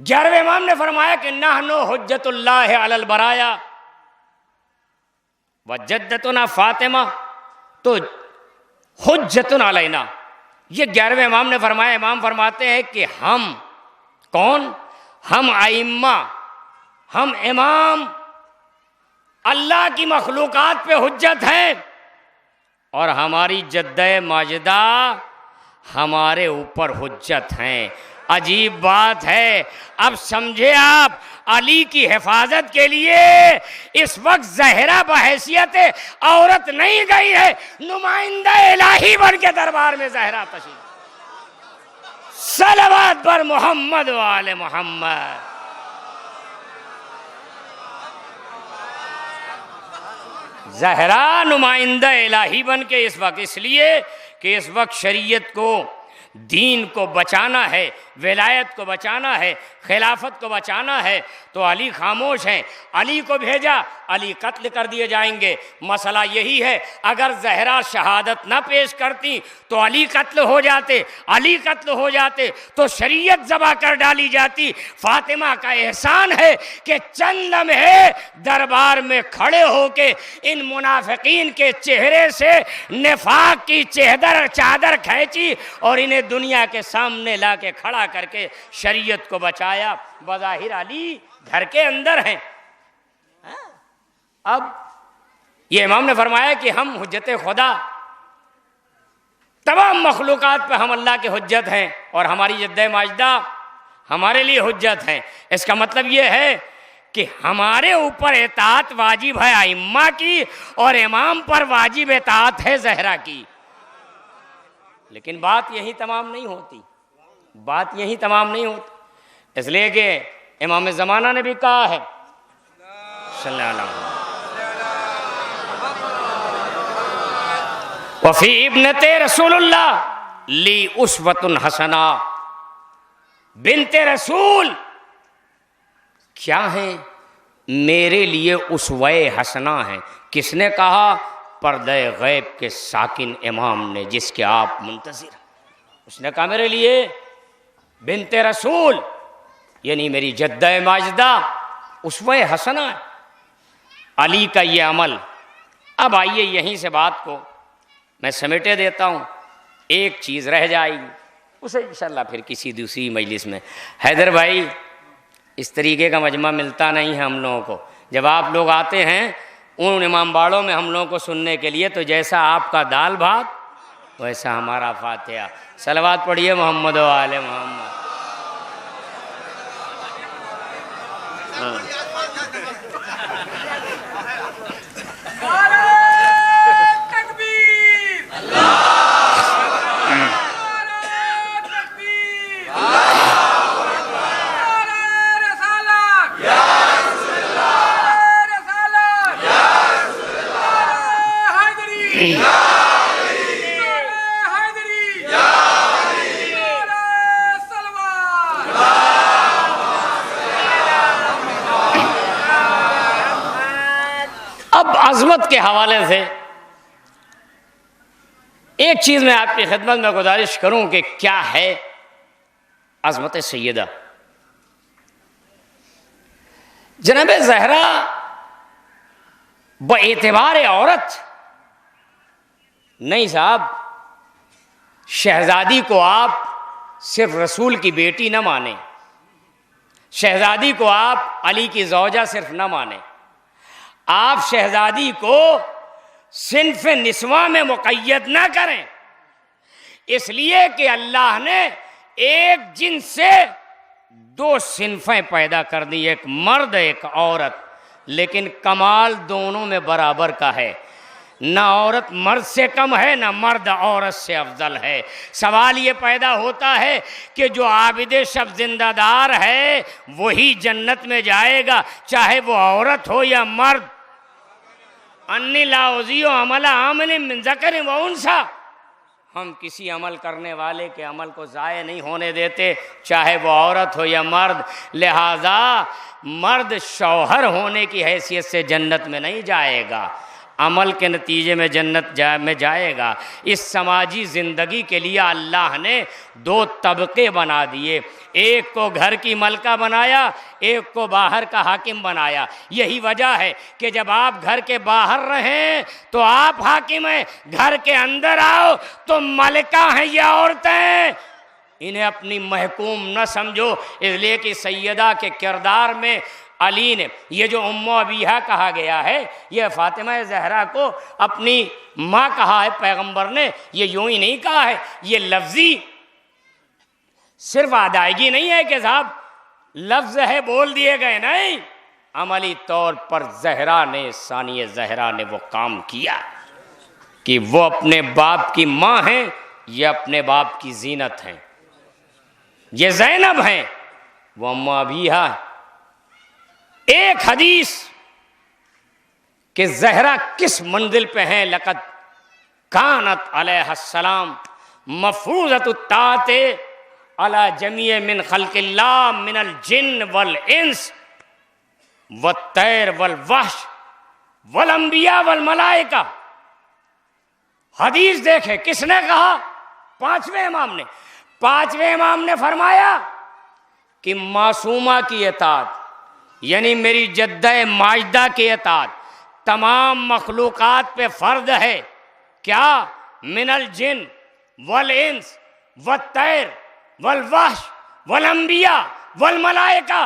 11वें इमाम ने फरमाया कि नहनु हुज्जतुल्लाह अलल बराया व जद्दतुना फातिमा, तो हुज्जतुन अलैना, ये 11वें इमाम ने फरमाया। इमाम फरमाते हैं कि हम कौन? हम आइम्मा, हम इमाम अल्लाह की मखलूकात पे हुज्जत हैं, और हमारी जद्दे माजिदा हमारे ऊपर हुज्जत हैं। अजीब बात है। अब समझे आप, अली की हिफाजत के लिए इस वक्त जहरा बहैसियत औरत नहीं गई है, नुमाइंदा इलाही बन के दरबार में जहरा तशरीफ। सलावत पर मोहम्मद वाले मोहम्मद। जहरा नुमाइंदा इलाही बन के इस वक्त, इसलिए कि इस वक्त शरीयत को, दीन को बचाना है, विलायत को बचाना है, खिलाफत को बचाना है, तो अली खामोश हैं। अली को भेजा, अली कत्ल कर दिए जाएंगे। मसला यही है, अगर जहरा शहादत न पेश करती तो अली कत्ल हो जाते, अली कत्ल हो जाते तो शरीयत ज़बा कर डाली जाती। फातिमा का एहसान है कि चंद लम्हे दरबार में खड़े होके इन मुनाफिकीन के चेहरे से निफाक की चादर खींची और इन्हें दुनिया के सामने ला के खड़ा करके शरीयत को बचाया। बज़ाहिर अली घर के अंदर हैं। अब ये इमाम ने फरमाया कि हम हुज्जत खुदा, तमाम मखलूकात पे हम अल्लाह के हुज्जत हैं, और हमारी जद्दे माजिदा हमारे लिए हुज्जत हैं। इसका मतलब ये है कि हमारे ऊपर इताअत वाजिब है आइम्मा की, और इमाम पर वाजिब इताअत है जहरा की। लेकिन बात यही तमाम नहीं होती, बात यही तमाम नहीं होती, इसलिए कि इमाम ज़माना ने भी कहा है सल्लल्लाहु अलैहि वसल्लम, वफ़ी इब्नते रसूलुल्लाह ली उस्वतुन हसना, बिनते रसूल क्या है? मेरे लिए उस्वे हसना है। किसने कहा? पर्दे गैब के साकिन इमाम ने, जिसके आप मुंतज़िर। उसने कहा मेरे लिए बिनते रसूल यानी मेरी जद्दे माजिदा उस्वे हसना है, अली का ये अमल। अब आइए यहीं से बात को मैं समेटे देता हूँ, एक चीज़ रह जाएगी, उसे इंशाल्लाह फिर किसी दूसरी मजलिस में। हैदर भाई, इस तरीके का मजमा मिलता नहीं है हम लोगों को जब आप लोग आते हैं उन इमामबाड़ों में हम लोगों को सुनने के लिए, तो जैसा आपका दाल भात वैसा हमारा फातिहा। सलवात पढ़िए मोहम्मद व आले मोहम्मद। अब अज़मत के हवाले से एक चीज़ मैं आपकी खिदमत में गुजारिश करूं कि क्या है अज़मत सैयदा। जनाब ज़हरा बएतबार औरत नहीं साहब, शहजादी को आप सिर्फ रसूल की बेटी न माने, शहजादी को आप अली की ज़ौजा सिर्फ न माने, आप शहजादी को सिन्फ निस्वा में मुक़य्यद ना करें, इसलिए कि अल्लाह ने एक जिन्स से दो सिन्फें पैदा कर दी, एक मर्द एक औरत, लेकिन कमाल दोनों में बराबर का है। ना औरत मर्द से कम है, ना मर्द औरत से अफजल है। सवाल ये पैदा होता है कि जो आबिद शब जिंदादार है वही जन्नत में जाएगा, चाहे वो औरत हो या मर्द। अन्नी लाउजियो अमला आमल मिन ज़कर व उनसा, हम किसी अमल करने वाले के अमल को ज़ाय नहीं होने देते, चाहे वो औरत हो या मर्द। लिहाजा मर्द शौहर होने की हैसियत से जन्नत में नहीं जाएगा, अमल के नतीजे में जन्नत में जाएगा। इस समाजी ज़िंदगी के लिए अल्लाह ने दो तबके बना दिए, एक को घर की मलका बनाया, एक को बाहर का हाकिम बनाया। यही वजह है कि जब आप घर के बाहर रहें तो आप हाकिम हैं, घर के अंदर आओ तो मलका हैं ये औरतें, इन्हें अपनी महकूम न समझो। इसलिए कि सैयदा के किरदार में अली ने, ये जो उम्मो अबीहा कहा गया है, यह फातिमा ज़हरा को अपनी माँ कहा है पैगंबर ने, ये यूं ही नहीं कहा है, ये लफ्जी सिर्फ अदायगी नहीं है कि साहब लफ्ज है बोल दिए गए, नहीं, अमली तौर पर ज़हरा ने, सानिया ज़हरा ने वो काम किया कि वो अपने बाप की माँ हैं, ये अपने बाप की जीनत हैं। ये ज़ैनब हैं, वो उम्मो अबीहा। एक हदीस कि ज़हरा किस मंजिल पे हैं, लक़द कानत अलैहिस्सलाम मफ़रूज़तु ताते अला जमीए मिन खल्क़िल्लाह मिनल जिन्न वल इंस वत्तैर वल वहश वल अंबिया वल मलाइका। हदीस देखे किसने कहा? पांचवें इमाम ने फरमाया कि मासूमा की इताअत, यानी मेरी जद्दा माजदा की इताअत तमाम मखलूक़ात पे फ़र्ज है। क्या? मिनल जिन वल इंस वत्तैर वल वहश वल अंबिया वल मलाइका।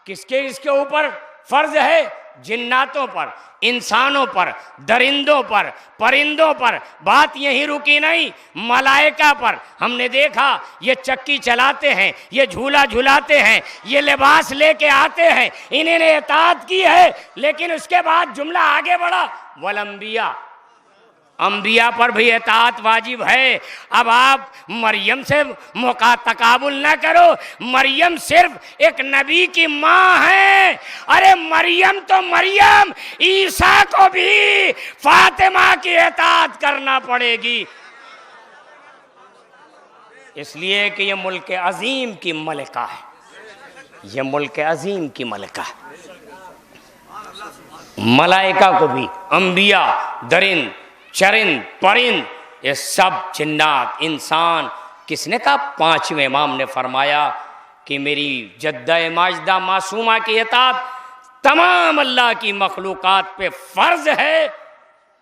किसके इसके ऊपर फ़र्ज है? जिन्नातों पर, इंसानों पर, दरिंदों पर, परिंदों पर। बात यहीं रुकी नहीं, मलाइका पर। हमने देखा ये चक्की चलाते हैं, ये झूला झुलाते हैं, ये लिबास लेके आते हैं, इन्होंने इताअत की है, लेकिन उसके बाद जुमला आगे बढ़ा, वल अंबिया, अंबिया पर भी इताअत वाजिब है। अब आप मरियम से तकाबुल ना करो, मरियम सिर्फ एक नबी की माँ है। अरे मरियम तो मरियम, ईसा को भी फातिमा की इताअत करना पड़ेगी, इसलिए कि ये मुल्क अजीम की मलिका है, ये मुल्क अजीम की मलिका है। मलाइका को भी, अंबिया, दरिंद, चरिंद, परिंद, ये सब जिन्नात, इंसान। किसने कहा? पांचवें इमाम ने फरमाया कि मेरी जद्दा माजदा मासूमा की इताअत तमाम अल्लाह की मखलूक़ात पे फ़र्ज है,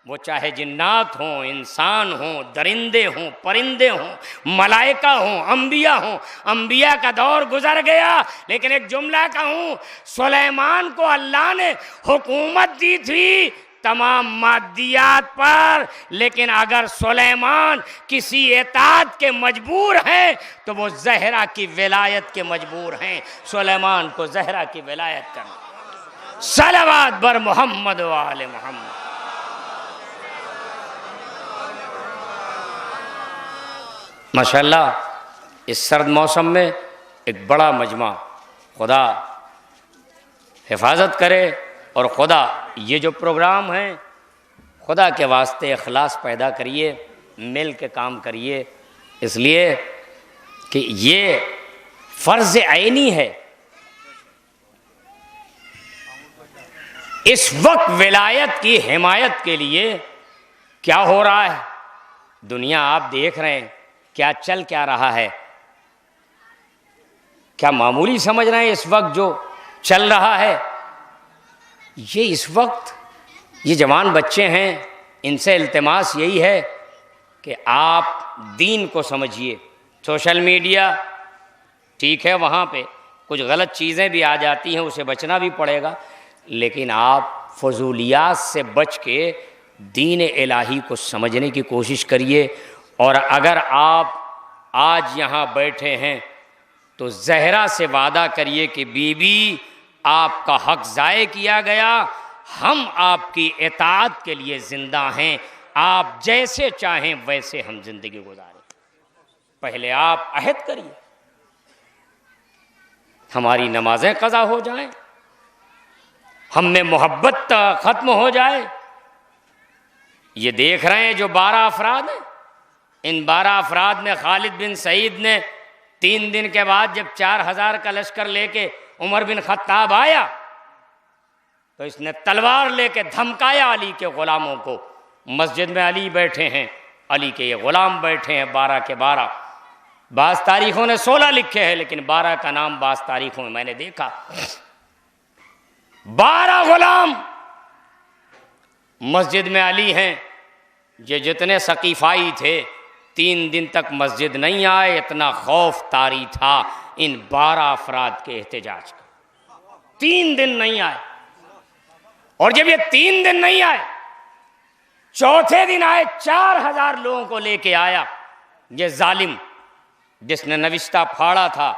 वो चाहे जिन्नात हों, इंसान हों, दरिंदे हों, परिंदे हों, मलाइका हों, अंबिया हों। अंबिया का दौर गुजर गया, लेकिन एक जुमला कहूँ, सुलेमान को अल्लाह ने हुकूमत दी थी तमाम मादियात पर, लेकिन अगर सुलेमान किसी एतात के मजबूर हैं तो वो जहरा की विलायत के मजबूर हैं। सुलेमान को जहरा की विलायत करना। सलावत बर मोहम्मद व आले मोहम्मद। माशाअल्लाह इस सर्द मौसम में एक बड़ा मजमा, खुदा हिफाजत करे और खुदा ये जो प्रोग्राम है, खुदा के वास्ते इखलास पैदा करिए, मिल के काम करिए, इसलिए कि ये फ़र्ज़ ऐनी है। इस वक्त विलायत की हिमायत के लिए क्या हो रहा है, दुनिया आप देख रहे हैं, क्या चल क्या रहा है, क्या मामूली समझ रहे हैं इस वक्त जो चल रहा है। ये इस वक्त ये जवान बच्चे हैं, इनसे इल्तिमास यही है कि आप दीन को समझिए। सोशल मीडिया ठीक है, वहाँ पे कुछ गलत चीज़ें भी आ जाती हैं, उसे बचना भी पड़ेगा, लेकिन आप फजूलियात से बच के दीन इलाही को समझने की कोशिश करिए। और अगर आप आज यहाँ बैठे हैं तो ज़हरा से वादा करिए कि बीबी आपका हक ज़ाये किया गया, हम आपकी इताअत के लिए ज़िंदा हैं, आप जैसे चाहें वैसे हम ज़िंदगी गुजारें। पहले आप अहद करिए, हमारी नमाजें क़ज़ा हो जाएं, हम में मोहब्बत ख़त्म हो जाए। ये देख रहे हैं जो 12 अफराद हैं, इन 12 अफराद में खालिद बिन सईद ने 3 दिन के बाद जब 4000 का लश्कर लेके उमर बिन खत्ताब आया तो इसने तलवार लेके धमकाया अली के ग़ुलामों को। मस्जिद में अली बैठे हैं, अली के ये ग़ुलाम बैठे हैं 12 के 12। बाज़ तारीखों ने 16 लिखे हैं, लेकिन 12 का नाम बाज़ तारीखों में मैंने देखा। 12 ग़ुलाम मस्जिद में अली हैं। ये जितने सकीफ़ाई थे 3 दिन तक मस्जिद नहीं आए, इतना खौफ तारी था इन 12 अफराद के एहतजाज का। 3 दिन नहीं आए, और जब ये 3 दिन नहीं आए, चौथे दिन आए, 4000 लोगों को लेके आया ये जालिम जिसने नविश्ता फाड़ा था।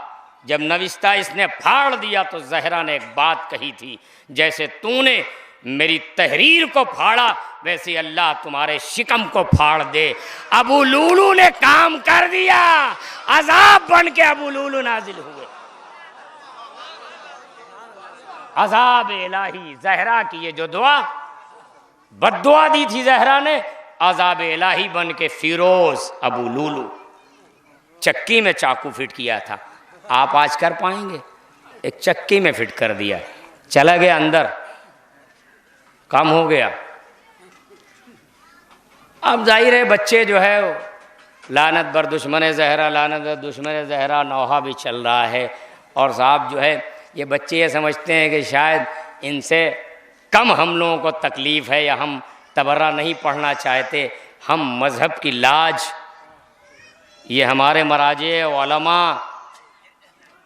जब नविश्ता इसने फाड़ दिया तो ज़हरा ने एक बात कही थी, जैसे तूने मेरी तहरीर को फाड़ा वैसे अल्लाह तुम्हारे शिकम को फाड़ दे। अबू लूलू ने काम कर दिया, अजाब बन के अबू लूलू नाजिल हुए। अजाब इलाही, ज़हरा की ये जो दुआ, बद्दुआ दी थी ज़हरा ने, अजाब इलाही बन के फिरोज अबू लूलू चक्की में चाकू फिट किया था। आप आज कर पाएंगे? एक चक्की में फिट कर दिया, चला गया अंदर, काम हो गया। अब जाहिर है बच्चे जो है लानत बर दुश्मन ज़हरा, लानत बर दुश्मन ज़हरा नौहा भी चल रहा है। और साहब जो है ये बच्चे ये समझते हैं कि शायद इनसे कम हम लोगों को तकलीफ़ है या हम तबर्रा नहीं पढ़ना चाहते। हम मज़हब की लाज, ये हमारे मराजे उलमा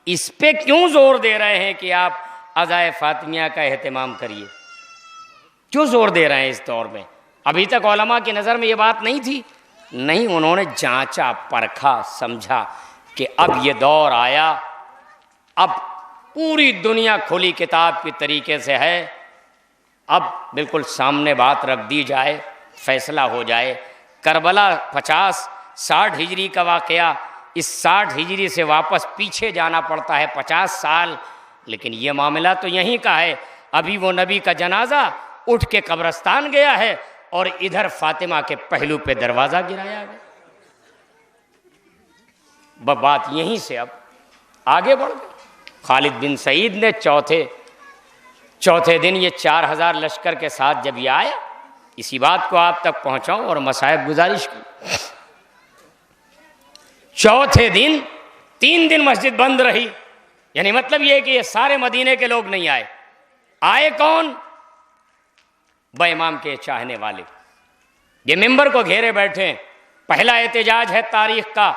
इस पे क्यों ज़ोर दे रहे हैं कि आप अज़ाए फ़ातिमिया का एहतमाम करिए? क्यों ज़ोर दे रहे हैं इस दौर में? अभी तक उलमा की नज़र में ये बात नहीं थी। नहीं, उन्होंने जांचा, परखा, समझा कि अब ये दौर आया, अब पूरी दुनिया खुली किताब के तरीके से है, अब बिल्कुल सामने बात रख दी जाए, फैसला हो जाए। करबला 50-60 हिजरी का वाक़या, इस 60 हिजरी से वापस पीछे जाना पड़ता है 50 साल, लेकिन ये मामला तो यहीं का है। अभी वो नबी का जनाजा उठ के कब्रस्तान गया है और इधर फातिमा के पहलू पे दरवाज़ा गिराया गया। बात यहीं से अब आगे बढ़ गई। खालिद बिन सईद ने चौथे दिन ये 4000 लश्कर के साथ जब ये आया, इसी बात को आप तक पहुंचाऊं और मसायब गुजारिश की। चौथे दिन 3 दिन मस्जिद बंद रही, यानी मतलब ये कि ये सारे मदीने के लोग नहीं आए। आए कौन? इमाम के चाहने वाले, ये मिंबर को घेरे बैठे, पहला एहतजाज है तारीख का।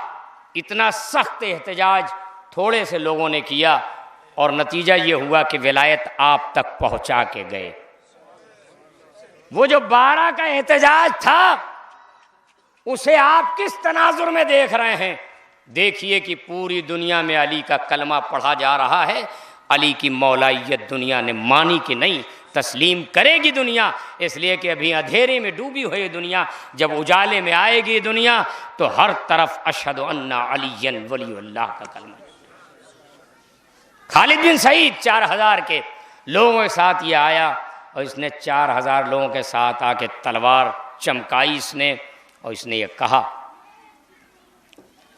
इतना सख्त एहतजाज थोड़े से लोगों ने किया और नतीजा ये हुआ कि विलायत आप तक पहुंचा के गए। वो जो 12 का एहतजाज था उसे आप किस तनाजुर में देख रहे हैं? देखिए कि पूरी दुनिया में अली का कलमा पढ़ा जा रहा है। अली की मौलाइयत दुनिया ने मानी कि नहीं, तस्लीम करेगी दुनिया, इसलिए कि अभी अंधेरे में डूबी हुई दुनिया जब उजाले में आएगी दुनिया तो हर तरफ अशहदु अन्ना अलियन वलीउल्लाह का कलमा। खालिद बिन सईद 4000 के लोगों के साथ ये आया और इसने 4000 लोगों के साथ आके तलवार चमकाई इसने, और इसने ये कहा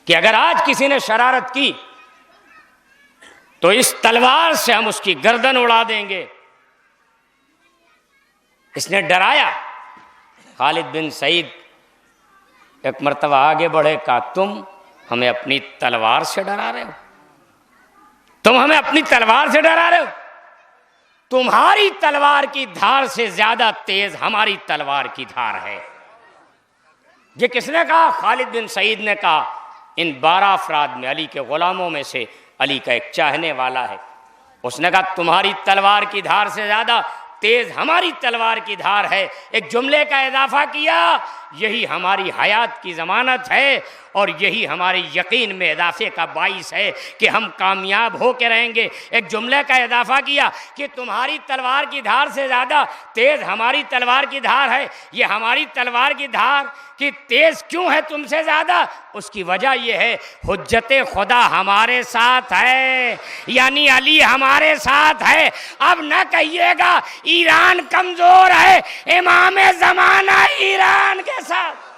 कि अगर आज किसी ने शरारत की तो इस तलवार से हम उसकी गर्दन उड़ा देंगे। इसने डराया। खालिद बिन सईद एक मर्तबा आगे बढ़े, कहा तुम हमें अपनी तलवार से डरा रहे हो? तुम हमें अपनी तलवार से डरा रहे हो? तुम्हारी तलवार की धार से ज्यादा तेज हमारी तलवार की धार है। ये किसने कहा? खालिद बिन सईद ने कहा। इन 12 अफराद में अली के गुलामों में से अली का एक चाहने वाला है, उसने कहा तुम्हारी तलवार की धार से ज्यादा तेज हमारी तलवार की धार है। एक जुमले का इजाफा किया, यही हमारी हयात की जमानत है और यही हमारे यकीन में इजाफे का बाइस है कि हम कामयाब हो के रहेंगे। एक जुमले का इजाफा किया कि तुम्हारी तलवार की धार से ज़्यादा तेज़ हमारी तलवार की धार है। ये हमारी तलवार की धार कि तेज़ क्यों है तुमसे ज़्यादा? उसकी वजह यह है हुज्जते खुदा हमारे साथ है, यानी अली हमारे साथ है। अब न कहिएगा ईरान कमज़ोर है, इमाम ज़माना ईरान के साथ।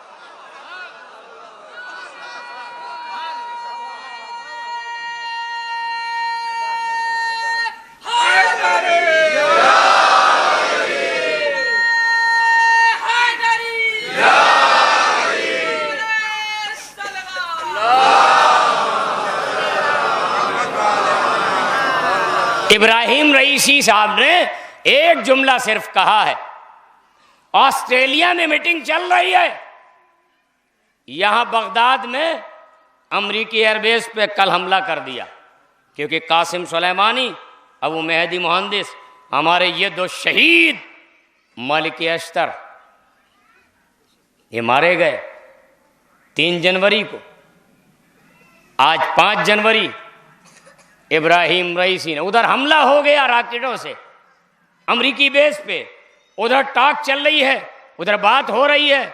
इब्राहिम रईसी साहब ने एक जुमला सिर्फ कहा है। ऑस्ट्रेलिया में मीटिंग चल रही है, यहां बगदाद में अमरीकी एयरबेस पे कल हमला कर दिया क्योंकि कासिम सुलेमानी, अबू मेहदी मुहंदिस, हमारे ये 2 शहीद मलिक अश्तर ये मारे गए 3 जनवरी को। आज 5 जनवरी इब्राहिम रईसी ने उधर हमला हो गया रॉकेटों से अमरीकी बेस पे। उधर टॉक चल रही है, उधर बात हो रही है,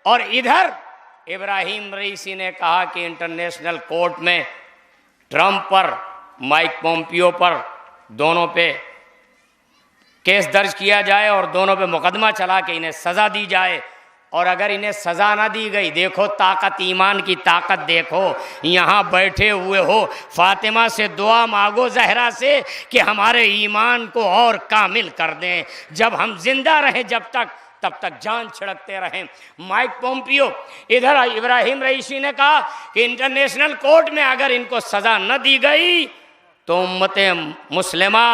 और इधर इब्राहिम रईसी ने कहा कि इंटरनेशनल कोर्ट में ट्रंप पर, माइक पोम्पियो पर, दोनों पे केस दर्ज किया जाए और दोनों पे मुकदमा चला के इन्हें सज़ा दी जाए। और अगर इन्हें सज़ा ना दी गई, देखो ताकत, ईमान की ताकत देखो, यहाँ बैठे हुए हो, फातिमा से दुआ मांगो ज़हरा से कि हमारे ईमान को और कामिल कर दें। जब हम जिंदा रहें जब तक, तब तक जान छिड़कते रहें। माइक पोम्पियो, इधर इब्राहिम रईसी ने कहा कि इंटरनेशनल कोर्ट में अगर इनको सज़ा न दी गई तो उम्मते मुस्लिमा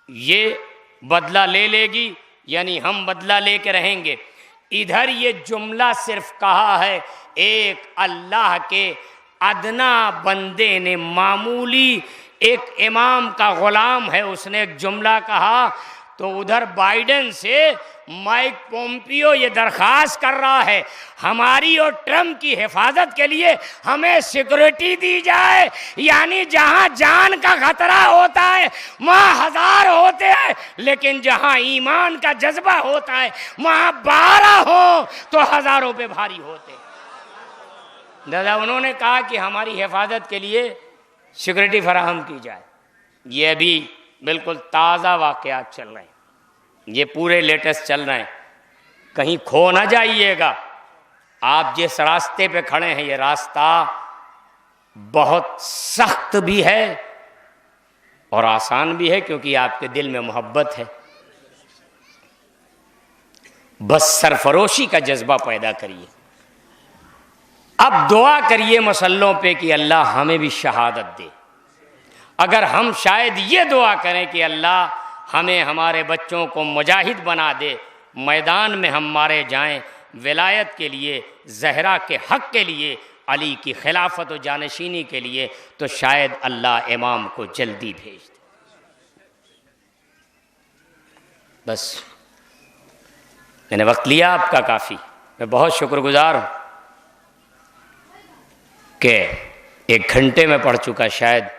ये बदला ले लेगी, यानी हम बदला लेके रहेंगे। इधर ये जुमला सिर्फ कहा है एक अल्लाह के अदना बंदे ने, मामूली एक इमाम का गुलाम है, उसने एक जुमला कहा। तो उधर बाइडेन से माइक पोम्पियो ये दरख्वास्त कर रहा है हमारी और ट्रम्प की हिफाजत के लिए हमें सिक्योरिटी दी जाए, यानी जहां जान का खतरा होता है वहां 1000 होते हैं, लेकिन जहां ईमान का जज्बा होता है वहां 12 हो तो हजारों पे भारी होते। दादा उन्होंने कहा कि हमारी हिफाजत के लिए सिक्योरिटी फराहम की जाए। ये अभी बिल्कुल ताज़ा वाक़यात चल रहे हैं, ये पूरे लेटेस्ट चल रहे हैं, कहीं खो ना जाइएगा। आप जिस रास्ते पे खड़े हैं ये रास्ता बहुत सख्त भी है और आसान भी है, क्योंकि आपके दिल में मोहब्बत है। बस सरफरोशी का जज्बा पैदा करिए। अब दुआ करिए मसल्लों पे कि अल्लाह हमें भी शहादत दे। अगर हम शायद ये दुआ करें कि अल्लाह हमें, हमारे बच्चों को मुजाहिद बना दे, मैदान में हम मारे जाएं, विलायत के लिए, ज़हरा के हक़ के लिए, अली की खिलाफत व जानशीनी के लिए, तो शायद अल्लाह इमाम को जल्दी भेज दे। बस मैंने वक्त लिया आपका काफ़ी, मैं बहुत शुक्रगुजार हूँ कि 1 घंटे में पढ़ चुका, शायद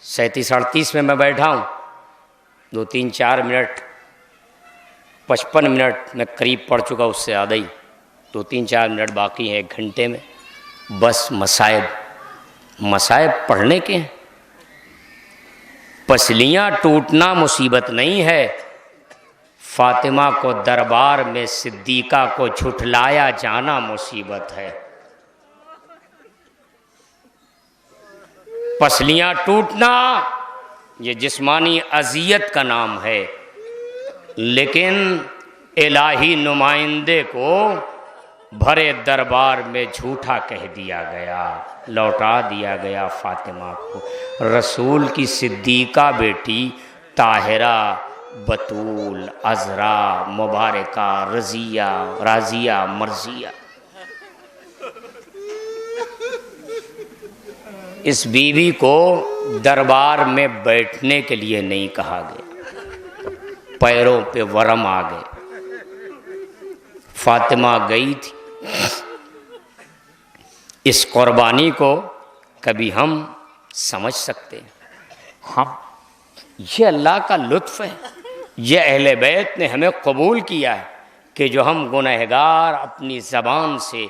37-38 में मैं बैठा हूँ, 2-3-4 मिनट 55 मिनट में करीब पढ़ चुका, उससे ज़्यादा ही 2-3-4 मिनट बाकी हैं 1 घंटे में। बस मसाइब पढ़ने के हैं। पसलियाँ टूटना मुसीबत नहीं है, फातिमा को दरबार में सिद्दीक़ा को झुठलाया जाना मुसीबत है। पसलियाँ टूटना ये जिस्मानी अज़ियत का नाम है, लेकिन इलाही नुमाइंदे को भरे दरबार में झूठा कह दिया गया, लौटा दिया गया फातिमा को। रसूल की सिद्दीक़ा बेटी ताहिरा, बतूल, अज़रा, मुबारका, रज़िया, राज़िया, मर्ज़िया, इस बीवी को दरबार में बैठने के लिए नहीं कहा गया, पैरों पे वरम आ गए। फातिमा गई थी। इस कुर्बानी को कभी हम समझ सकते हैं? हाँ, ये अल्लाह का लुत्फ़ है, ये अहले बैत ने हमें कबूल किया है कि जो हम गुनहगार अपनी ज़बान से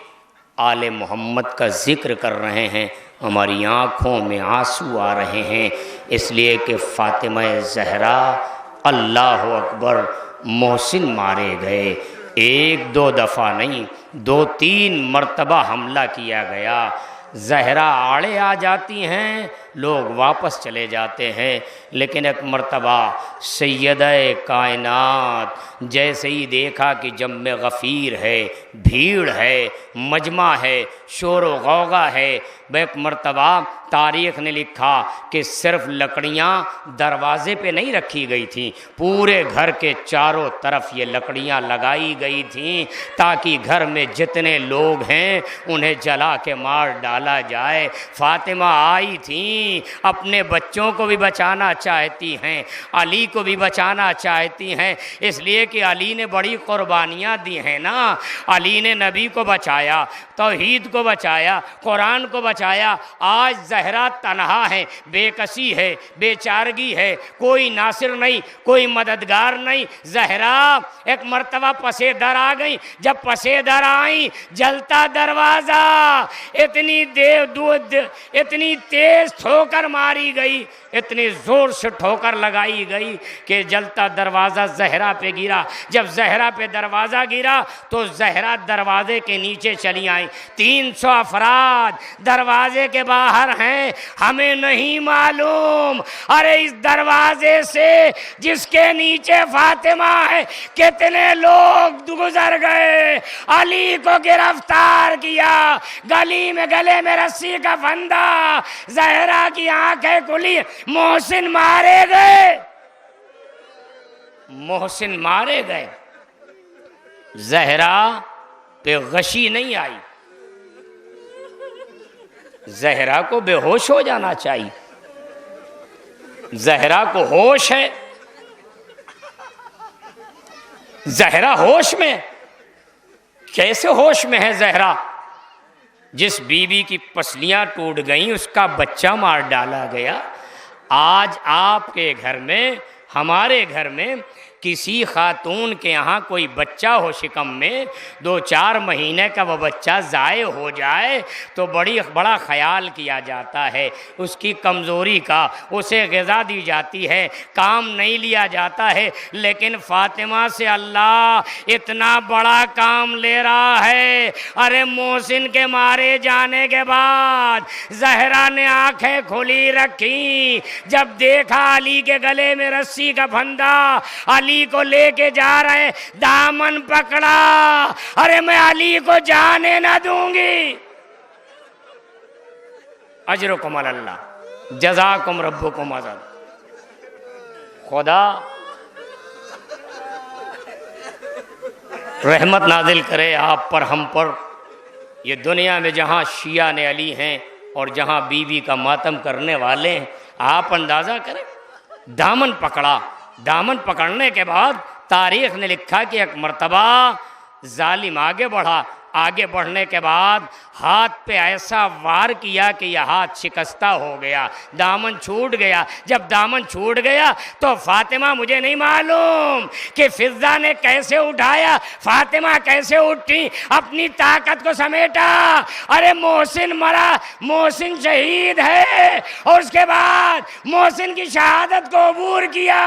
आले मोहम्मद का ज़िक्र कर रहे हैं, हमारी आँखों में आंसू आ रहे हैं, इसलिए कि फ़ातिमा ज़हरा अल्लाह अकबर मोहसिन मारे गए। 1-2 दफ़ा नहीं, 2-3 मरतबा हमला किया गया। ज़हरा आड़े आ जाती हैं, लोग वापस चले जाते हैं, लेकिन एक मरतबा सैयदे कायनात जैसे ही देखा कि जम्मे गफ़ीर है, भीड़ है, मजमा है, शोर व गौगा है, एक मरतबा तारीख़ ने लिखा कि सिर्फ लकड़ियाँ दरवाज़े पे नहीं रखी गई थी, पूरे घर के चारों तरफ ये लकड़ियाँ लगाई गई थीं ताकि घर में जितने लोग हैं उन्हें जला के मार डाला जाए। फातिमा आई थीं, अपने बच्चों को भी बचाना चाहती हैं, अली को भी बचाना चाहती हैं, इसलिए कि अली ने बड़ी कुर्बानियाँ दी हैं ना। अली ने नबी को बचाया, तौहीद को बचाया, कुरान को बचाया। आज ज़हरा तन्हा है, बेकसी है, बेचारगी है, कोई नासिर नहीं, कोई मददगार नहीं। ज़हरा एक मर्तबा पसे दर आ गई, जब पसे दर आई जलता दरवाज़ा, इतनी तेज ठोकर मारी गई, इतनी ज़ोर से ठोकर लगाई गई कि जलता दरवाज़ा ज़हरा पे गिरा। जब ज़हरा पे दरवाज़ा गिरा तो ज़हरा दरवाज़े के नीचे चली आई। 300 अफराद दरवाजे के बाहर हैं, हमें नहीं मालूम। अरे इस दरवाजे से जिसके नीचे फातिमा है कितने लोग गुजर गए। अली को गिरफ्तार किया, गली में गले में रस्सी का फंदा, ज़हरा की आंखें खुली, मोहसिन मारे गए, मोहसिन मारे गए। ज़हरा पे गशी नहीं आई, ज़हरा को बेहोश हो जाना चाहिए। ज़हरा को होश है, ज़हरा होश में, कैसे होश में है ज़हरा? जिस बीवी की पसलियां टूट गईं उसका बच्चा मार डाला गया। आज आपके घर में, हमारे घर में किसी खातून के यहाँ कोई बच्चा हो शिकम में, 2-4 महीने का वो बच्चा ज़ाय हो जाए तो बड़ा ख्याल किया जाता है, उसकी कमज़ोरी का, उसे ग़िज़ा दी जाती है, काम नहीं लिया जाता है। लेकिन फ़ातिमा से अल्लाह इतना बड़ा काम ले रहा है। अरे मोहसिन के मारे जाने के बाद ज़हरा ने आंखें खुली रखी, जब देखा अली के गले में रस्सी का फंदा, अली को लेके जा रहे, दामन पकड़ा, अरे मैं अली को जाने ना दूंगी। अजरुकुम अल्लाह, जज़ाकुम रब्बुकुम अज़र। खुदा रहमत नाजिल करे आप पर, हम पर। ये दुनिया में जहाँ शिया ने अली हैं और जहाँ बीवी का मातम करने वाले हैं, आप अंदाज़ा करें। दामन पकड़ा, दामन पकड़ने के बाद तारीख ने लिखा कि एक मर्तबा जालिम आगे बढ़ा, आगे बढ़ने के बाद हाथ पे ऐसा वार किया कि यह हाथ शिकस्ता हो गया, दामन छूट गया। जब दामन छूट गया तो फातिमा, मुझे नहीं मालूम कि फिजा ने कैसे उठाया, फातिमा कैसे उठी, अपनी ताकत को समेटा। अरे मोहसिन मरा, मोहसिन शहीद है, और उसके बाद मोहसिन की शहादत को अबूर किया।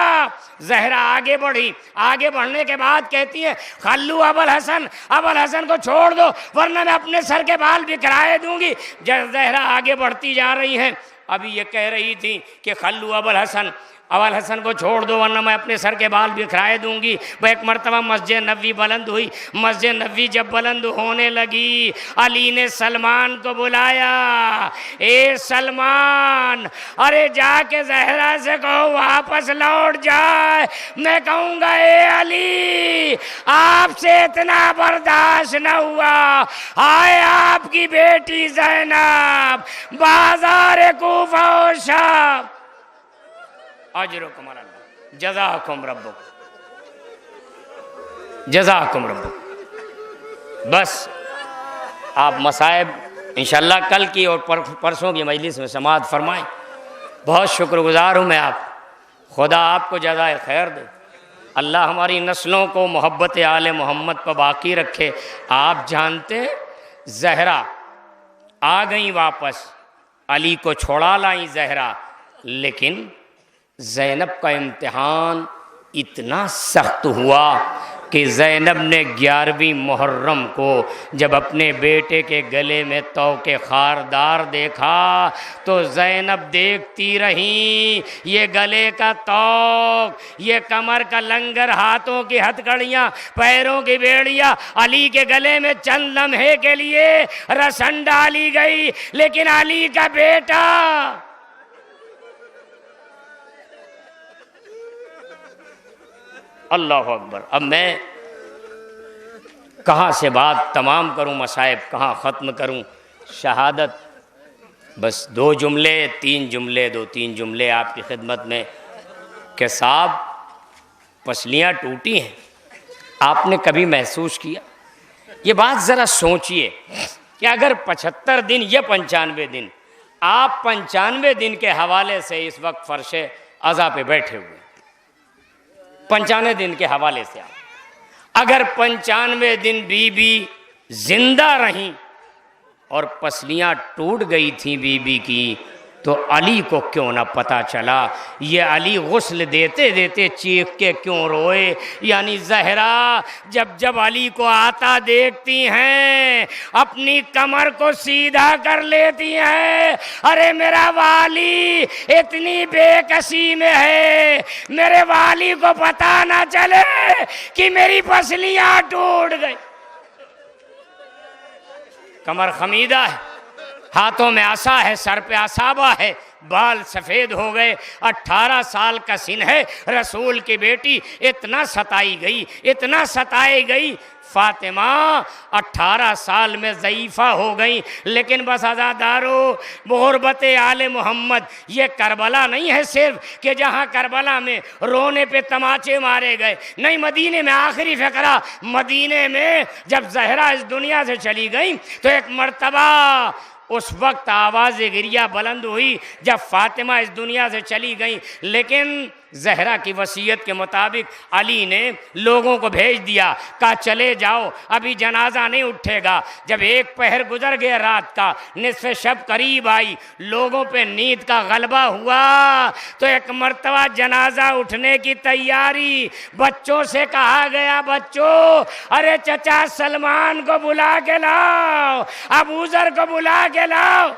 जहरा आगे बढ़ी, आगे बढ़ने के बाद कहती है, खल्लू अबुल हसन, अबुल हसन को छोड़ दो वरना मैं अपने सर के बाल बिखराए दूंगी। जहरा आगे बढ़ती जा रही है, अभी ये कह रही थी कि खल्लू अबुल हसन, अबुल हसन को छोड़ दो वरना मैं अपने सर के बाल बिखराए दूंगी। वह एक मरतबा मस्जिद नबवी बुलंद हुई। मस्जिद नबवी जब बुलंद होने लगी, अली ने सलमान को बुलाया, ए सलमान, अरे जाके जहरा से कहो वापस लौट जाए। मैं कहूँगा, ए अली, आपसे इतना बर्दाश्त न हुआ, हाय आपकी बेटी ज़ैनब बाजार कूफा और शाम, अजरुकुम अल्लाह, जज़ाकुम रब्बुक, जज़ाकुम रब्बुक। बस आप मसाइब इंशाअल्लाह कल की और परसों की मजलिस में समाअत फरमाएं। बहुत शुक्रगुजार हूँ मैं आप, खुदा आपको जज़ाए खैर दे। अल्लाह हमारी नस्लों को मोहब्बत आले मोहम्मद पर बाकी रखे। आप जानते हैं, ज़हरा आ गई वापस, अली को छोड़ा लाई ज़हरा, लेकिन ज़ैनब का इम्तिहान इतना सख्त हुआ कि ज़ैनब ने 11वीं मुहर्रम को जब अपने बेटे के गले में तौ के खारदार देखा तो ज़ैनब देखती रही, ये गले का तौक, ये कमर का लंगर, हाथों की हथकड़ियाँ, पैरों की बेड़ियाँ, अली के गले में चंद लम्हे के लिए रसन डाली गई, लेकिन अली का बेटा, अल्लाह अकबर। अब मैं कहाँ से बात तमाम करूँ, मसाइब कहाँ ख़त्म करूँ। शहादत बस 2 जुमले 3 जुमले 2-3 जुमले आपकी खिदमत में कि साहब पसलियाँ टूटी हैं। आपने कभी महसूस किया, ये बात ज़रा सोचिए कि अगर 75 दिन या 95 दिन, आप 95 दिन के हवाले से इस वक्त फर्शे अज़ा पे बैठे हुए, 95 दिन के हवाले से आप, अगर 95 दिन बीबी जिंदा रहीं और पसलियां टूट गई थी बीबी की, तो अली को क्यों ना पता चला? ये अली गुस्ल देते देते चीख के क्यों रोए? यानी ज़हरा जब जब अली को आता देखती हैं, अपनी कमर को सीधा कर लेती हैं। अरे मेरा वाली इतनी बेकसी में है, मेरे वाली को पता ना चले कि मेरी पसलियां टूट गई। कमर खमीदा है, हाथों में आसा है, सर पे आसाबा है, बाल सफ़ेद हो गए, 18 साल का सिन है। रसूल की बेटी इतना सताई गई, इतना सताई गई, फातिमा 18 साल में ज़ईफ़ा हो गई। लेकिन बस आज़ादारो, मुहब्बत आले मोहम्मद, ये करबला नहीं है सिर्फ कि जहाँ करबला में रोने पे तमाचे मारे गए, नहीं, मदीने में आखिरी फ़करा, मदीने में जब ज़हरा इस दुनिया से चली गई तो एक मर्तबा उस वक्त आवाज़ गिरिया बुलंद हुई जब फातिमा इस दुनिया से चली गई। लेकिन ज़हरा की वसीयत के मुताबिक अली ने लोगों को भेज दिया, कहा चले जाओ, अभी जनाजा नहीं उठेगा। जब एक पहर गुजर गया रात का, निस्फ़े शब करीब आई, लोगों पे नींद का गलबा हुआ, तो एक मर्तबा जनाजा उठने की तैयारी। बच्चों से कहा गया, बच्चों अरे चचा सलमान को बुला के लाओ, अबू ज़र को बुला के लाओ।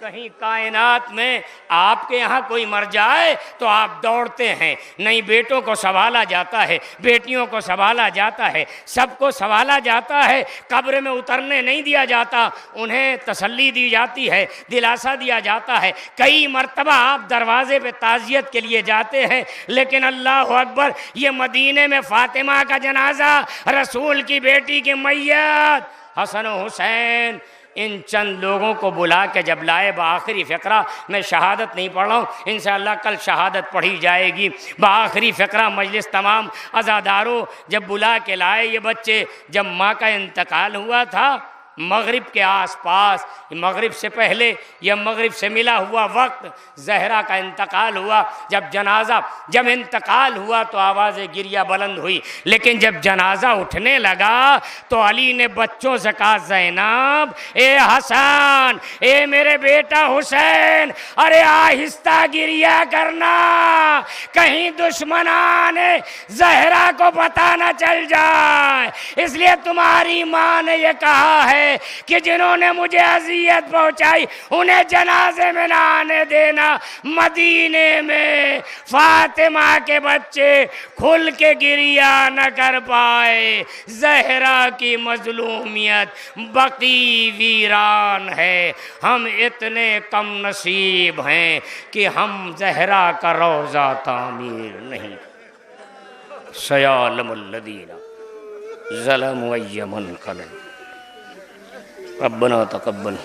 कहीं कायनात में आपके यहाँ कोई मर जाए तो आप दौड़ते हैं, नहीं बेटों को संभाला जाता है, बेटियों को संभाला जाता है, सबको संभाला जाता है, कब्र में उतरने नहीं दिया जाता, उन्हें तसल्ली दी जाती है, दिलासा दिया जाता है। कई मर्तबा आप दरवाजे पे ताज़ियत के लिए जाते हैं, लेकिन अल्लाह अकबर, ये मदीने में फातिमा का जनाजा, रसूल की बेटी की मैयत, हसन हुसैन, इन चंद लोगों को बुला के जब लाए, आखिरी फ़िक्रा, मैं शहादत नहीं पढ़ रहा हूँ, इंशाअल्लाह कल शहादत पढ़ी जाएगी। आखिरी फ़िक्रा मजलिस तमाम अज़ादारों जब बुला के लाए ये बच्चे, जब माँ का इंतकाल हुआ था मगरिब के आसपास, मगरिब से पहले या मगरिब से मिला हुआ वक्त ज़हरा का इंतकाल हुआ। जब इंतकाल हुआ तो आवाज़ गिरिया बुलंद हुई, लेकिन जब जनाजा उठने लगा तो अली ने बच्चों से कहा, ज़ैनब, ए हसन, ए मेरे बेटा हुसैन, अरे आहिस्ता गिरिया करना, कहीं दुश्मनाने ज़हरा को पता न चल जाए। इसलिए तुम्हारी माँ ने यह कहा है कि जिन्होंने मुझे अजियत पहुंचाई उन्हें जनाजे में ना आने देना। मदीने में फातिमा के बच्चे खुल के गिरिया न कर पाए। ज़हरा की मजलूमियत बकी वीरान है। हम इतने कम नसीब हैं कि हम ज़हरा का रोज़ा तामीर नहीं। सयालमुल्लदीना ज़लमु अय्यमन कलम रब्बना तक़ब्बल।